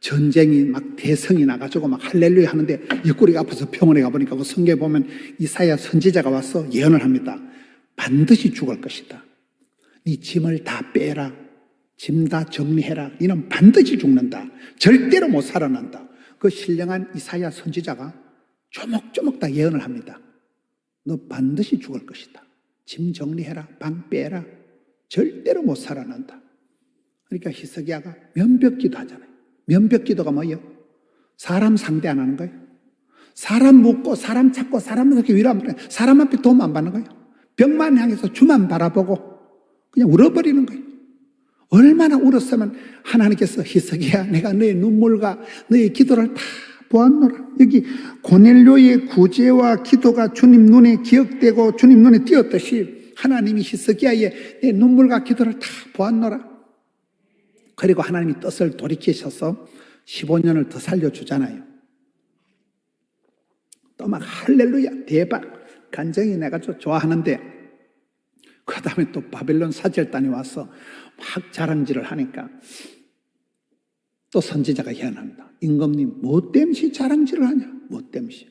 전쟁이 막 대성이 나가지고 막 할렐루야 하는데 옆구리가 아파서 병원에 가보니까 그 성경에 보면 이사야 선지자가 와서 예언을 합니다. 반드시 죽을 것이다. 네 짐을 다 빼라. 짐 다 정리해라. 너는 반드시 죽는다. 절대로 못 살아난다. 그 신령한 이사야 선지자가 조목조목 다 예언을 합니다. 너 반드시 죽을 것이다. 짐 정리해라. 방 빼라. 절대로 못 살아난다. 그러니까 히스기야가 면벽기도 하잖아요. 면벽기도가 뭐예요? 사람 상대 안 하는 거예요. 사람 묻고 사람 찾고 사람한테 위로하면 사람 앞에 도움 안 받는 거예요. 벽만 향해서 주만 바라보고 그냥 울어버리는 거예요. 얼마나 울었으면 하나님께서 히스기야 내가 너의 눈물과 너의 기도를 다 보았노라. 여기 고넬료의 구제와 기도가 주님 눈에 기억되고 주님 눈에 띄었듯이 하나님이 히스기야의 내 눈물과 기도를 다 보았노라. 그리고 하나님이 뜻을 돌이키셔서 15년을 더 살려주잖아요. 또 막 할렐루야 대박 간증이 내가 좀 좋아하는데 그 다음에 또 바벨론 사절단이 와서 막 자랑질을 하니까 또 선지자가 예언합니다. 임금님 뭐 땜시 자랑질을 하냐? 뭐 땜시.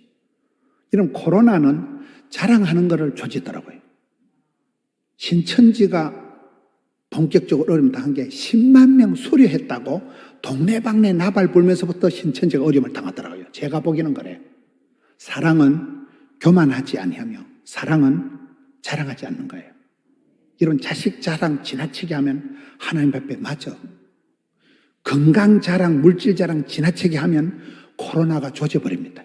이런 코로나는 자랑하는 것을 조지더라고요. 신천지가 본격적으로 어려움 당한 게 10만 명 수료했다고 동네방네 나발 불면서부터 신천지가 어려움을 당하더라고요. 제가 보기는 그래요. 사랑은 교만하지 아니하며 사랑은 자랑하지 않는 거예요. 이런 자식 자랑 지나치게 하면 하나님 앞에 맞아. 건강 자랑, 물질 자랑 지나치게 하면 코로나가 조져버립니다.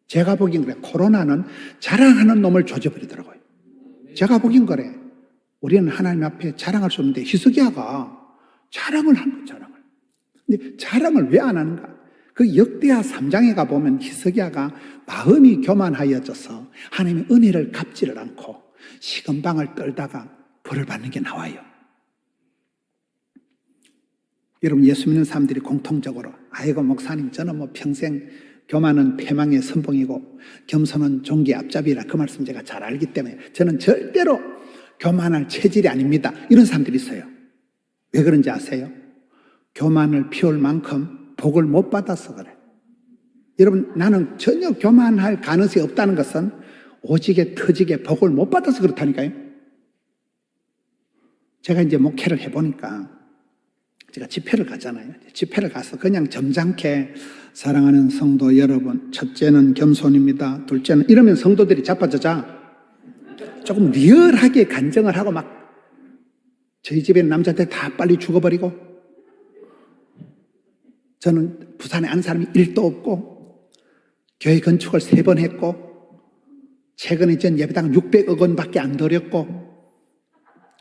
제가 보기엔 그래. 코로나는 자랑하는 놈을 조져버리더라고요. 제가 보기엔 그래. 우리는 하나님 앞에 자랑할 수 없는데 히스기야가 자랑을 한 거예요. 자랑을. 근데 자랑을 왜 안 하는가? 그 역대하 3장에 가보면 히스기야가 마음이 교만하여져서 하나님의 은혜를 갚지를 않고 시건방을 떨다가 벌을 받는 게 나와요. 여러분 예수 믿는 사람들이 공통적으로 아이고 목사님 저는 뭐 평생 교만은 패망의 선봉이고 겸손은 종기의 앞잡이라 그 말씀 제가 잘 알기 때문에 저는 절대로 교만할 체질이 아닙니다. 이런 사람들이 있어요. 왜 그런지 아세요? 교만을 피울 만큼 복을 못 받아서 그래. 여러분 나는 전혀 교만할 가능성이 없다는 것은 오지게 터지게 복을 못 받아서 그렇다니까요. 제가 이제 목회를 해보니까 제가 집회를 가잖아요. 집회를 가서 그냥 점잖게 사랑하는 성도 여러분, 첫째는 겸손입니다. 둘째는 이러면 성도들이 자빠져자. 조금 리얼하게 간증을 하고 막 저희 집에 남자들 다 빨리 죽어버리고 저는 부산에 아는 사람이 1도 없고 교회 건축을 3번 했고 최근에 전 예배당 600억 원밖에 안 들였고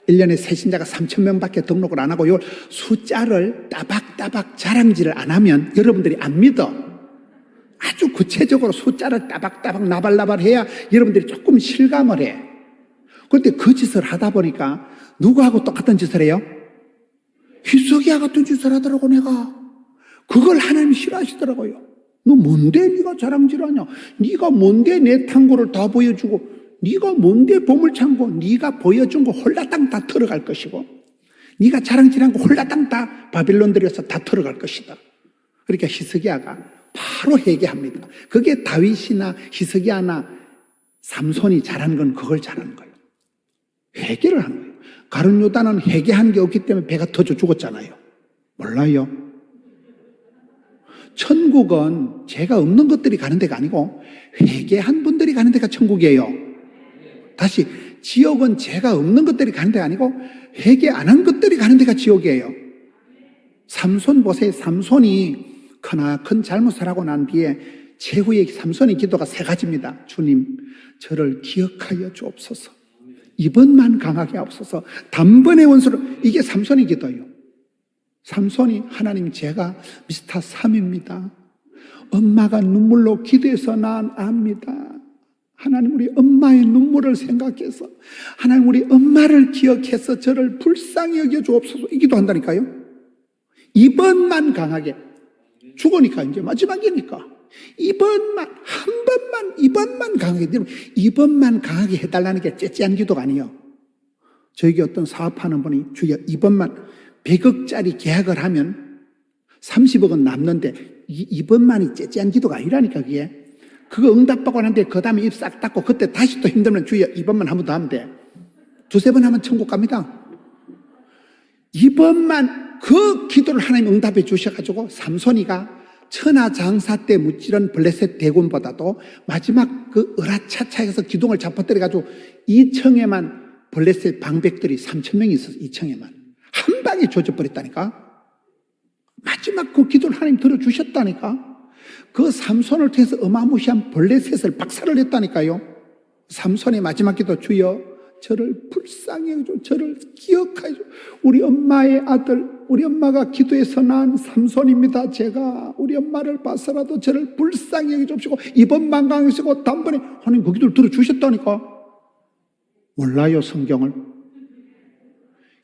1년에 새신자가 3,000명밖에 등록을 안 하고 이 숫자를 따박따박 자랑질을 안 하면 여러분들이 안 믿어. 아주 구체적으로 숫자를 따박따박 나발나발해야 여러분들이 조금 실감을 해. 그런데 그 짓을 하다 보니까 누구하고 똑같은 짓을 해요? 히스기야 같은 짓을 하더라고 내가. 그걸 하나님이 싫어하시더라고요. 너 뭔데 네가 자랑질하냐? 네가 뭔데 내 탕고를 다 보여주고, 네가 뭔데 보물창고 네가 보여준 거 홀라당 다 털어갈 것이고, 네가 자랑질한 거 홀라당 다 바빌론 들여서 다 털어갈 것이다. 그러니까 히스기야가 바로 회개합니다. 그게 다윗이나 히스기야나 삼손이 잘하는 건 그걸 잘하는 거예요. 회개를 하는 거예요. 가룟 유다는 회개한 게 없기 때문에 배가 터져 죽었잖아요. 몰라요? 천국은 죄가 없는 것들이 가는 데가 아니고 회개한 분들이 가는 데가 천국이에요. 다시, 지옥은 죄가 없는 것들이 가는 데가 아니고 회개 안 한 것들이 가는 데가 지옥이에요. 삼손 보세요. 삼손이 크나큰 잘못을 하고 난 뒤에 최후의 삼손의 기도가 세 가지입니다. 주님, 저를 기억하여 주옵소서. 이번만 강하게 하옵소서. 단번에 원수로. 이게 삼손의 기도예요. 삼손이, 하나님 제가 미스터 3입니다. 엄마가 눈물로 기도해서 난 압니다. 하나님 우리 엄마의 눈물을 생각해서, 하나님 우리 엄마를 기억해서 저를 불쌍히 여겨 주옵소서. 이 기도한다니까요. 이번만 강하게. 죽으니까 이제 마지막이니까. 이번만, 한 번만, 이번만 강하게. 이번만 강하게 해달라는 게 째째한 기도가 아니에요. 저에게 어떤 사업하는 분이 주여 이번만 100억짜리 계약을 하면 30억은 남는데 이번만이 째째한 기도가 아니라니까 그게. 그거 응답받고 하는데 그 다음에 입 싹 닫고 그때 다시 또 힘들면 주여 이번만 한 번 더 하면 돼. 두세 번 하면 천국 갑니다. 이번만 그 기도를 하나님 응답해 주셔가지고 삼손이가 천하장사 때 무찌른 블레셋 대군보다도 마지막 그 으라차차에서 기둥을 잡아뜨려가지고 2층에만 블레셋 방백들이 3,000명이 있었어. 2층에만 한 방에 조져버렸다니까. 마지막 그 기도를 하나님 들어주셨다니까. 그 삼손을 통해서 어마무시한 블레셋을 박살을 냈다니까요. 삼손의 마지막 기도, 주여 저를 불쌍히 해줘, 저를 기억하여 줘. 우리 엄마의 아들, 우리 엄마가 기도해서 난 삼손입니다. 제가 우리 엄마를 봐서라도 저를 불쌍히 해주시고 이번만 강하시고 단번에. 하나님 그 기도를 들어주셨다니까. 몰라요 성경을?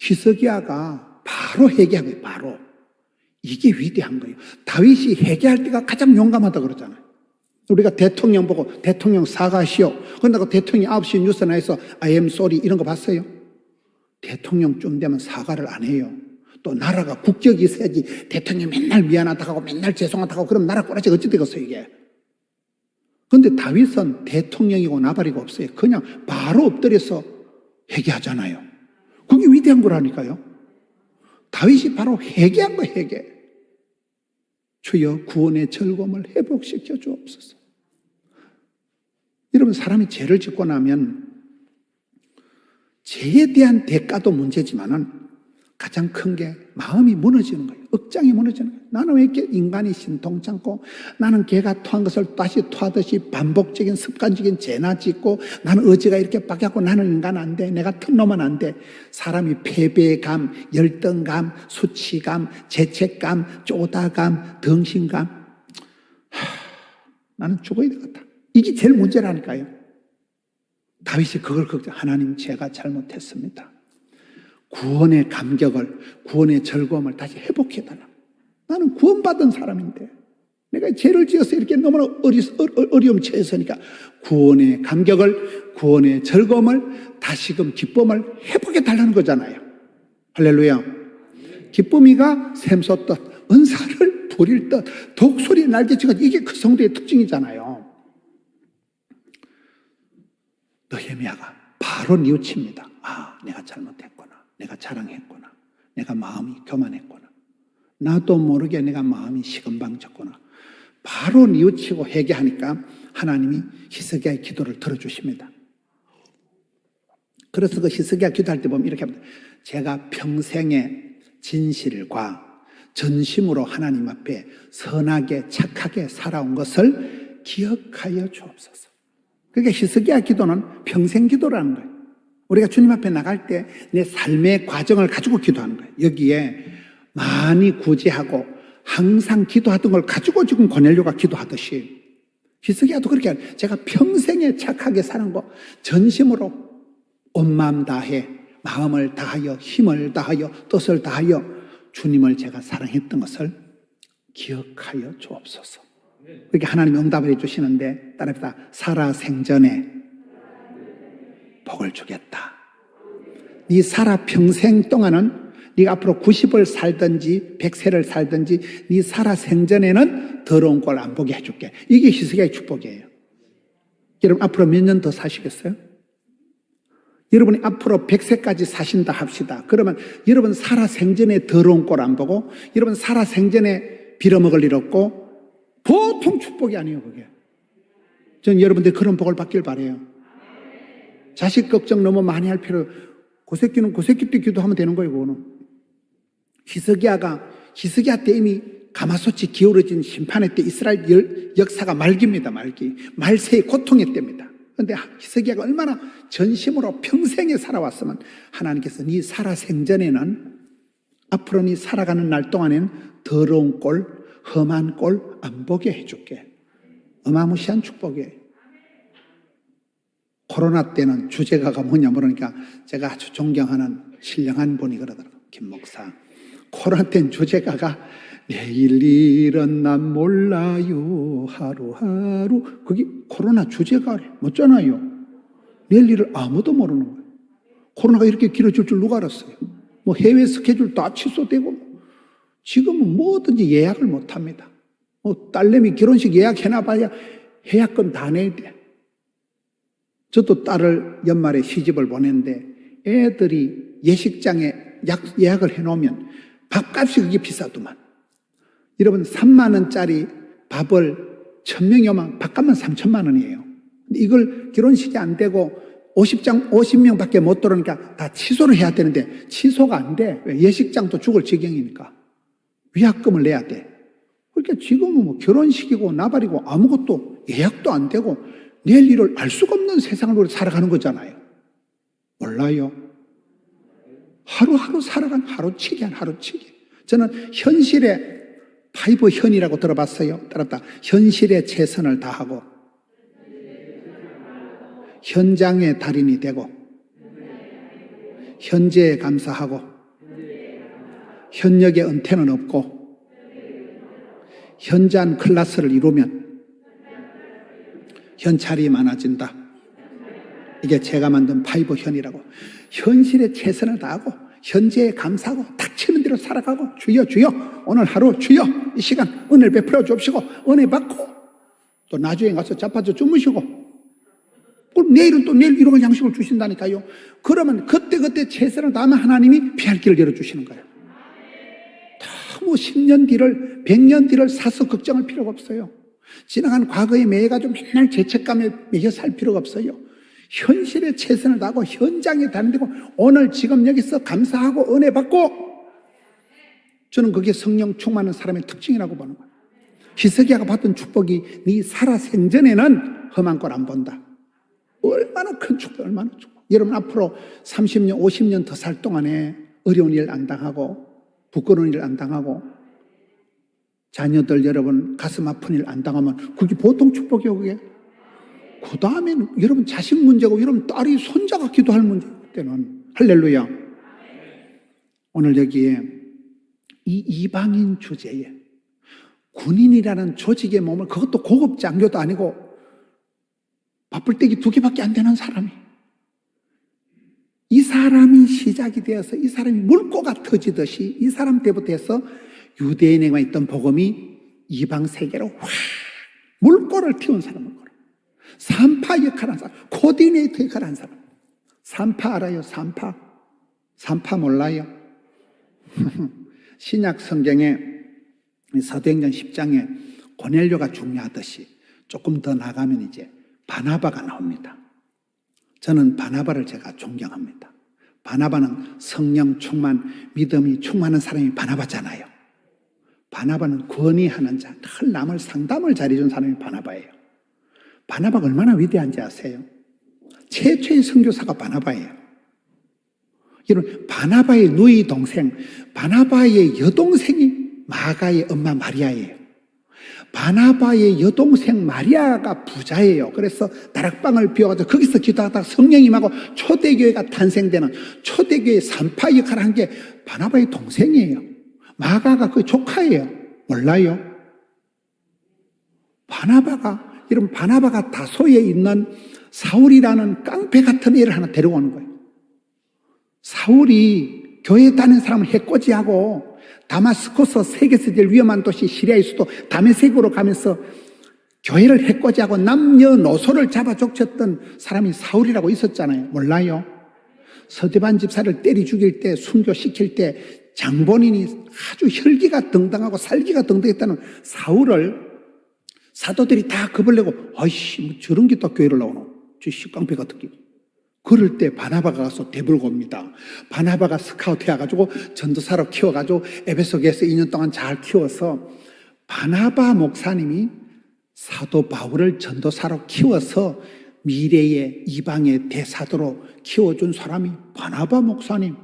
히스기야가 바로 회개한 거예요. 바로. 이게 위대한 거예요. 다윗이 회개할 때가 가장 용감하다 그러잖아요. 우리가 대통령 보고 대통령 사과하시오. 그런다고 대통령이 9시 뉴스 나와서 I am sorry 이런 거 봤어요? 대통령쯤 되면 사과를 안 해요. 또 나라가 국격이 있어야지. 대통령이 맨날 미안하다고 하고 맨날 죄송하다고 하고 그럼 나라 꼬라지 어찌 되겠어요 이게. 그런데 다윗은 대통령이고 나발이고 없어요. 그냥 바로 엎드려서 회개하잖아요. 그게 위대한 거라니까요. 다윗이 바로 회개한 거예요. 회개. 주여 구원의 즐거움을 회복시켜 주옵소서. 여러분, 사람이 죄를 짓고 나면 죄에 대한 대가도 문제지만은 가장 큰 게 마음이 무너지는 거예요. 억장이 무너지는 거예요. 나는 왜 이렇게 인간이 신통찮고, 나는 개가 토한 것을 다시 토하듯이 반복적인 습관적인 죄나 짓고, 나는 의지가 이렇게 빠개고 나는 인간 안 돼. 내가 튼 놈은 안 돼. 사람이 패배감, 열등감, 수치감, 죄책감, 쪼다감, 덩신감. 나는 죽어야 되겠다. 이게 제일 문제라니까요. 다윗이 그걸 걱정. 하나님, 제가 잘못했습니다. 구원의 감격을, 구원의 즐거움을 다시 회복해달라. 나는 구원받은 사람인데 내가 죄를 지어서 이렇게 너무나 어려움 처했으니까 구원의 감격을, 구원의 즐거움을, 다시금 기쁨을 회복해달라는 거잖아요. 할렐루야. 기쁨이가 샘솟듯 은사를 부릴 듯 독수리 날개치고, 이게 그 성도의 특징이잖아요. 느헤미야가 바로 뉘우칩니다. 아, 내가 잘못했구나. 내가 자랑했구나. 내가 마음이 교만했구나. 나도 모르게 내가 마음이 시금방졌구나. 바로 뉘우치고 회개하니까 하나님이 히스기야의 기도를 들어주십니다. 그래서 그 히스기야 기도할 때 보면 이렇게 합니다. 제가 평생의 진실과 전심으로 하나님 앞에 선하게 착하게 살아온 것을 기억하여 주옵소서. 그게 히스기야 기도는 평생 기도라는 거예요. 우리가 주님 앞에 나갈 때 내 삶의 과정을 가지고 기도하는 거예요. 여기에 많이 구제하고 항상 기도하던 걸 가지고 지금 고넬료가 기도하듯이 히스기야도 그렇게 하는, 제가 평생에 착하게 사는 거 전심으로 온 마음 다해 마음을 다하여 힘을 다하여 뜻을 다하여 주님을 제가 사랑했던 것을 기억하여 주옵소서. 그렇게 하나님이 응답을 해주시는데 따라합시다. 살아 생전에 복을 주겠다. 네 살아 평생 동안은 네가 앞으로 90을 살든지 100세를 살든지 네 살아 생전에는 더러운 꼴 안 보게 해줄게. 이게 히스기야의 축복이에요. 여러분 앞으로 몇 년 더 사시겠어요? 여러분이 앞으로 100세까지 사신다 합시다. 그러면 여러분 살아 생전에 더러운 꼴 안 보고 여러분 살아 생전에 빌어먹을 일 없고 보통 축복이 아니에요, 그게. 저는 여러분들 그런 복을 받길 바라요. 자식 걱정 너무 많이 할 필요, 그 새끼는 그 새끼 때 기도하면 되는 거예요, 그거는. 히스기야 때 이미 가마솥이 기울어진 심판의 때 이스라엘 역사가 말기입니다, 말기. 말세의 고통의 때입니다. 그런데 히스기야가 얼마나 전심으로 평생에 살아왔으면 하나님께서 네 살아 생전에는 앞으로 네 살아가는 날 동안에는 더러운 꼴, 험한 꼴 안 보게 해줄게. 어마무시한 축복이에요. 코로나 때는 주제가가 뭐냐 물으니까 제가 아주 존경하는 신령한 분이 그러더라고요. 김 목사. 코로나 때는 주제가가 내일 일은 난 몰라요 하루하루. 그게 코로나 주제가래. 맞잖아요. 내일 일을 아무도 모르는 거예요. 코로나가 이렇게 길어질 줄 누가 알았어요. 뭐 해외 스케줄 다 취소되고 지금은 뭐든지 예약을 못합니다. 딸내미 결혼식 예약해놔봐야 예약금 다 내야 돼. 저도 딸을 연말에 시집을 보냈는데 애들이 예식장에 예약을 해놓으면 밥값이 그게 비싸더만. 여러분 3만 원짜리 밥을 1000명이 오면 밥값만 3천만 원이에요. 이걸 결혼식이 안 되고 50명밖에 못 들어오니까 다 취소를 해야 되는데 취소가 안 돼. 왜? 예식장도 죽을 지경이니까. 위약금을 내야 돼. 그러니까 지금은 뭐 결혼식이고 나발이고 아무것도 예약도 안 되고 내일 일을 알 수가 없는 세상으로 살아가는 거잖아요. 몰라요. 하루하루 살아가는 하루치기 한 하루치기. 저는 현실에 파이브 현이라고 들어봤어요. 따랐다. 현실에 최선을 다하고 현장의 달인이 되고 현재에 감사하고 현역의 은퇴는 없고 현저한 클래스를 이루면 현찰이 많아진다. 이게 제가 만든 파이브 현이라고. 현실에 최선을 다하고 현재에 감사하고 닥치는 대로 살아가고 주여 주여 오늘 하루 주여 이 시간 은혜를 베풀어 주옵시고 은혜 받고 또 나중에 가서 자빠져 주무시고 내일은 또 내일 일용할 양식을 주신다니까요. 그러면 그때 최선을 다하면 하나님이 피할 길을 열어주시는 거예요. 뭐 10년 뒤를 100년 뒤를 사서 걱정할 필요가 없어요. 지나간 과거에 매여가지고 맨날 죄책감에 매여 살 필요가 없어요. 현실에 최선을 다하고 현장에 다니고 오늘 지금 여기서 감사하고 은혜 받고 저는 그게 성령 충만한 사람의 특징이라고 보는 거예요. 히스기야가 받던 축복이 네 살아 생전에는 험한 꼴 안 본다. 얼마나 큰 축복, 얼마나 축복. 여러분 앞으로 30년, 50년 더 살 동안에 어려운 일 안 당하고 부끄러운 일 안 당하고 자녀들 여러분 가슴 아픈 일 안 당하면 그게 보통 축복이에요. 그게. 그 다음에는 여러분 자식 문제고 여러분 딸이 손자가 기도할 문제 때는 할렐루야. 오늘 여기에 이 이방인 주제에 군인이라는 조직의 몸을 그것도 고급 장교도 아니고 바쁠 때기 2개밖에 안 되는 사람이 이 사람이 시작이 되어서 이 사람이 물꼬가 터지듯이 이 사람 때부터 해서 유대인에게만 있던 복음이 이방 세계로 확 물꼬를 튀운 사람을 거라. 산파 역할한 사람, 코디네이터 역할한 사람. 산파 알아요? 산파 몰라요? 신약 성경에 사도행전 10장에 고넬료가 중요하듯이 조금 더 나가면 이제 바나바가 나옵니다. 저는 바나바를 제가 존경합니다. 바나바는 성령 충만, 믿음이 충만한 사람이 바나바잖아요. 바나바는 권위하는 자, 늘 남을 상담을 잘해준 사람이 바나바예요. 바나바가 얼마나 위대한지 아세요? 최초의 선교사가 바나바예요. 여러분, 바나바의 누이 동생, 바나바의 여동생이 마가의 엄마 마리아예요. 바나바의 여동생 마리아가 부자예요. 그래서 다락방을 비워가지고 거기서 기도하다가 성령이 임하고 초대교회가 탄생되는, 초대교회의 산파 역할을 한 게 바나바의 동생이에요. 마가가 그 조카예요. 몰라요? 여러분, 바나바가 다소에 있는 사울이라는 깡패 같은 애를 하나 데려오는 거예요. 사울이 교회 다니는 사람을 해코지하고 다마스코스 세계에서 제일 위험한 도시 시리아의 수도 다메섹으로 가면서 교회를 해코지하고 남녀노소를 잡아 족쳤던 사람이 사울이라고 있었잖아요. 몰라요? 서대반 집사를 때리 죽일 때, 순교시킬 때 장본인이 아주 혈기가 등등하고 살기가 등등했다는 사울을 사도들이 다 겁을 내고, 아이씨, 뭐 저런 게 또 교회를 나오노? 저 식깡패 같은 게. 그럴 때 바나바가 가서 대불고 옵니다. 바나바가 스카우트 해가지고 전도사로 키워가지고 에베소교에서 2년 동안 잘 키워서 바나바 목사님이 사도 바울을 전도사로 키워서 미래의 이방의 대사도로 키워준 사람이 바나바 목사님.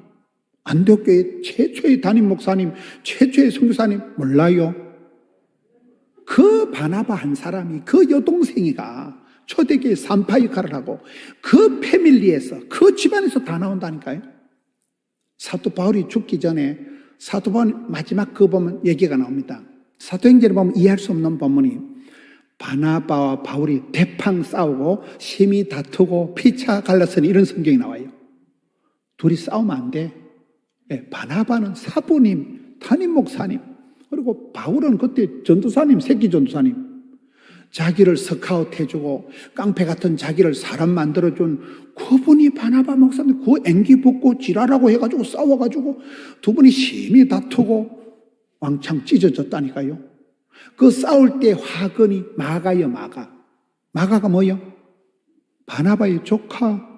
안디옥교회 최초의 담임 목사님, 최초의 선교사님 몰라요? 그 바나바 한 사람이, 그 여동생이가 초대교회 산파 역할을 하고 그 패밀리에서, 그 집안에서 다 나온다니까요. 사도 바울이 죽기 전에 사도 바울 마지막 그 보면 얘기가 나옵니다. 사도행전을 보면 이해할 수 없는 본문이 바나바와 바울이 대팡 싸우고 심히 다투고 피차 갈라서는 이런 성경이 나와요. 둘이 싸우면 안 돼. 바나바는 사부님, 담임 목사님, 그리고 바울은 그때 전도사님, 새끼 전도사님. 자기를 스카우트 해주고 깡패 같은 자기를 사람 만들어준 그분이 바나바 목사님, 그 앵기 붙고 지랄하고 해가지고 싸워가지고 두 분이 심히 다투고 왕창 찢어졌다니까요. 그 싸울 때 화근이 마가요, 마가. 마가가 뭐요? 바나바의 조카.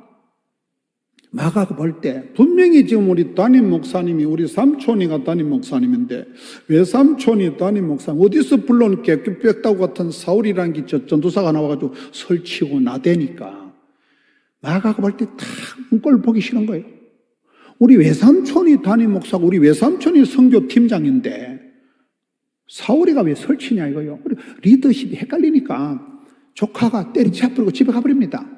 마가가 볼 때 분명히 지금 우리 담임 목사님이, 우리 삼촌이가 담임 목사님인데 왜 삼촌이 담임 목사님, 어디서 불러온 깨끗백다고 같은 사울이라는 게 전도사가 나와가지고 설치고 나대니까 마가가 볼 때 다 눈꼴 보기 싫은 거예요. 우리 외삼촌이 담임 목사고 우리 외삼촌이 선교팀장인데 사울이가 왜 설치냐 이거요. 리더십이 헷갈리니까 조카가 때리치 부리고 집에 가버립니다.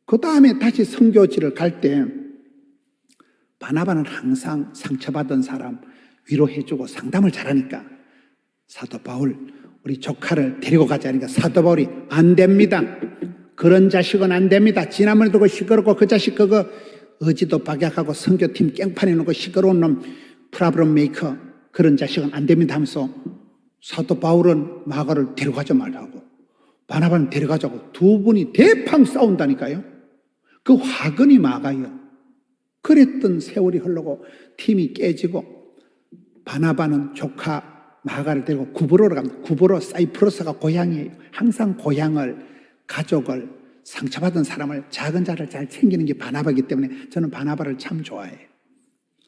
그 다음에 다시 선교지를 갈 때 바나바는 항상 상처받은 사람 위로해주고 상담을 잘하니까 사도 바울, 우리 조카를 데리고 가자 하니까 사도 바울이 안 됩니다. 그런 자식은 안 됩니다. 지난번에도 그 시끄럽고 그 자식 그거 의지도 박약하고 선교팀 깽판해 놓고 시끄러운 놈 프라브럼 메이커, 그런 자식은 안 됩니다 하면서 사도 바울은 마가를 데려가지 말라고, 바나바는 데려가자고 두 분이 대팡 싸운다니까요. 그 화근이 마가요. 그랬던 세월이 흐르고 팀이 깨지고 바나바는 조카 마가를 데리고 구브로로 갑니다. 구브로, 사이프러스가 고향이에요. 항상 고향을, 가족을, 상처받은 사람을, 작은 자를 잘 챙기는 게 바나바이기 때문에 저는 바나바를 참 좋아해요.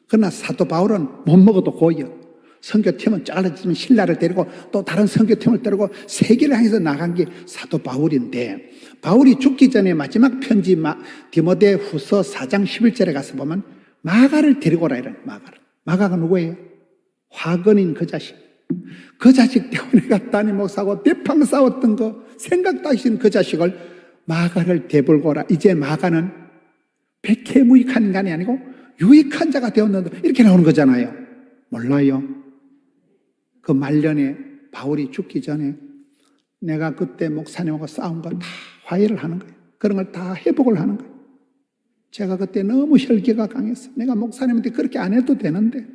그러나 사도 바울은 못 먹어도 고여. 선교팀은 잘라지면 신라를 데리고 또 다른 선교팀을 데리고 세계를 향해서 나간 게 사도 바울인데, 바울이 죽기 전에 마지막 편지 디모데 후서 4장 11절에 가서 보면 마가를 데리고 오라 이래요. 마가가 누구예요? 화근인 그 자식. 그 자식 때문에 담임 목사고 대팡 싸웠던 거 생각도 하신 그 자식을 마가를 데리고 오라. 이제 마가는 백해무익한 인간이 아니고 유익한 자가 되었는데 이렇게 나오는 거잖아요. 몰라요? 그 말년에 바울이 죽기 전에 내가 그때 목사님하고 싸운 거 다 화해를 하는 거예요. 그런 걸 다 회복을 하는 거예요. 제가 그때 너무 혈기가 강했어. 내가 목사님한테 그렇게 안 해도 되는데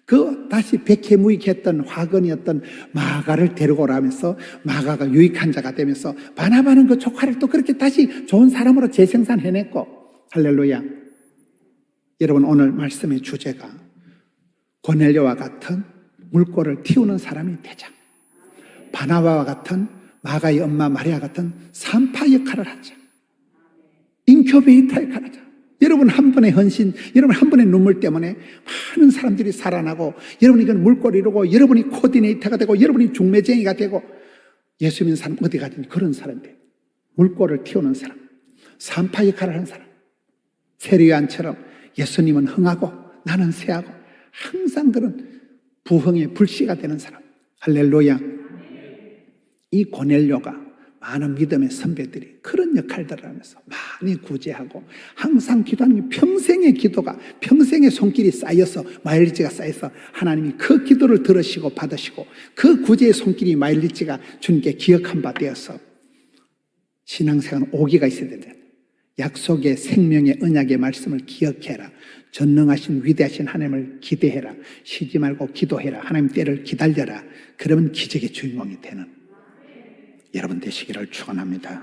그 다시 백해무익했던 화근이었던 마가를 데리고 오라면서 마가가 유익한 자가 되면서 바나바는 그 조카를 또 그렇게 다시 좋은 사람으로 재생산해냈고, 할렐루야. 여러분, 오늘 말씀의 주제가 고넬료와 같은 물꼬를 틔우는 사람이 되자. 바나바와 같은, 마가의 엄마 마리아 같은 산파 역할을 하자. 인큐베이터 역할을 하자. 여러분 한 번의 헌신, 여러분 한 번의 눈물 때문에 많은 사람들이 살아나고, 여러분이 이건 물꼬를 이루고, 여러분이 코디네이터가 되고, 여러분이 중매쟁이가 되고, 예수 믿는 사람 어디 가든지 그런 사람들, 물꼬를 틔우는 사람, 산파 역할을 하는 사람. 세례요한처럼 예수님은 흥하고 나는 쇠하고, 항상 그런 부흥의 불씨가 되는 사람. 할렐루야. 이 고넬료가 많은 믿음의 선배들이 그런 역할들을 하면서 많이 구제하고 항상 기도하는 평생의 기도가 평생의 손길이 쌓여서 마일리지가 쌓여서 하나님이 그 기도를 들으시고 받으시고 그 구제의 손길이 마일리지가 주님께 기억한 바 되어서 신앙생활은 오기가 있어야 된다. 약속의 생명의 언약의 말씀을 기억해라. 전능하신 위대하신 하나님을 기대해라. 쉬지 말고 기도해라. 하나님 때를 기다려라. 그러면 기적의 주인공이 되는 여러분 되시기를 축원합니다.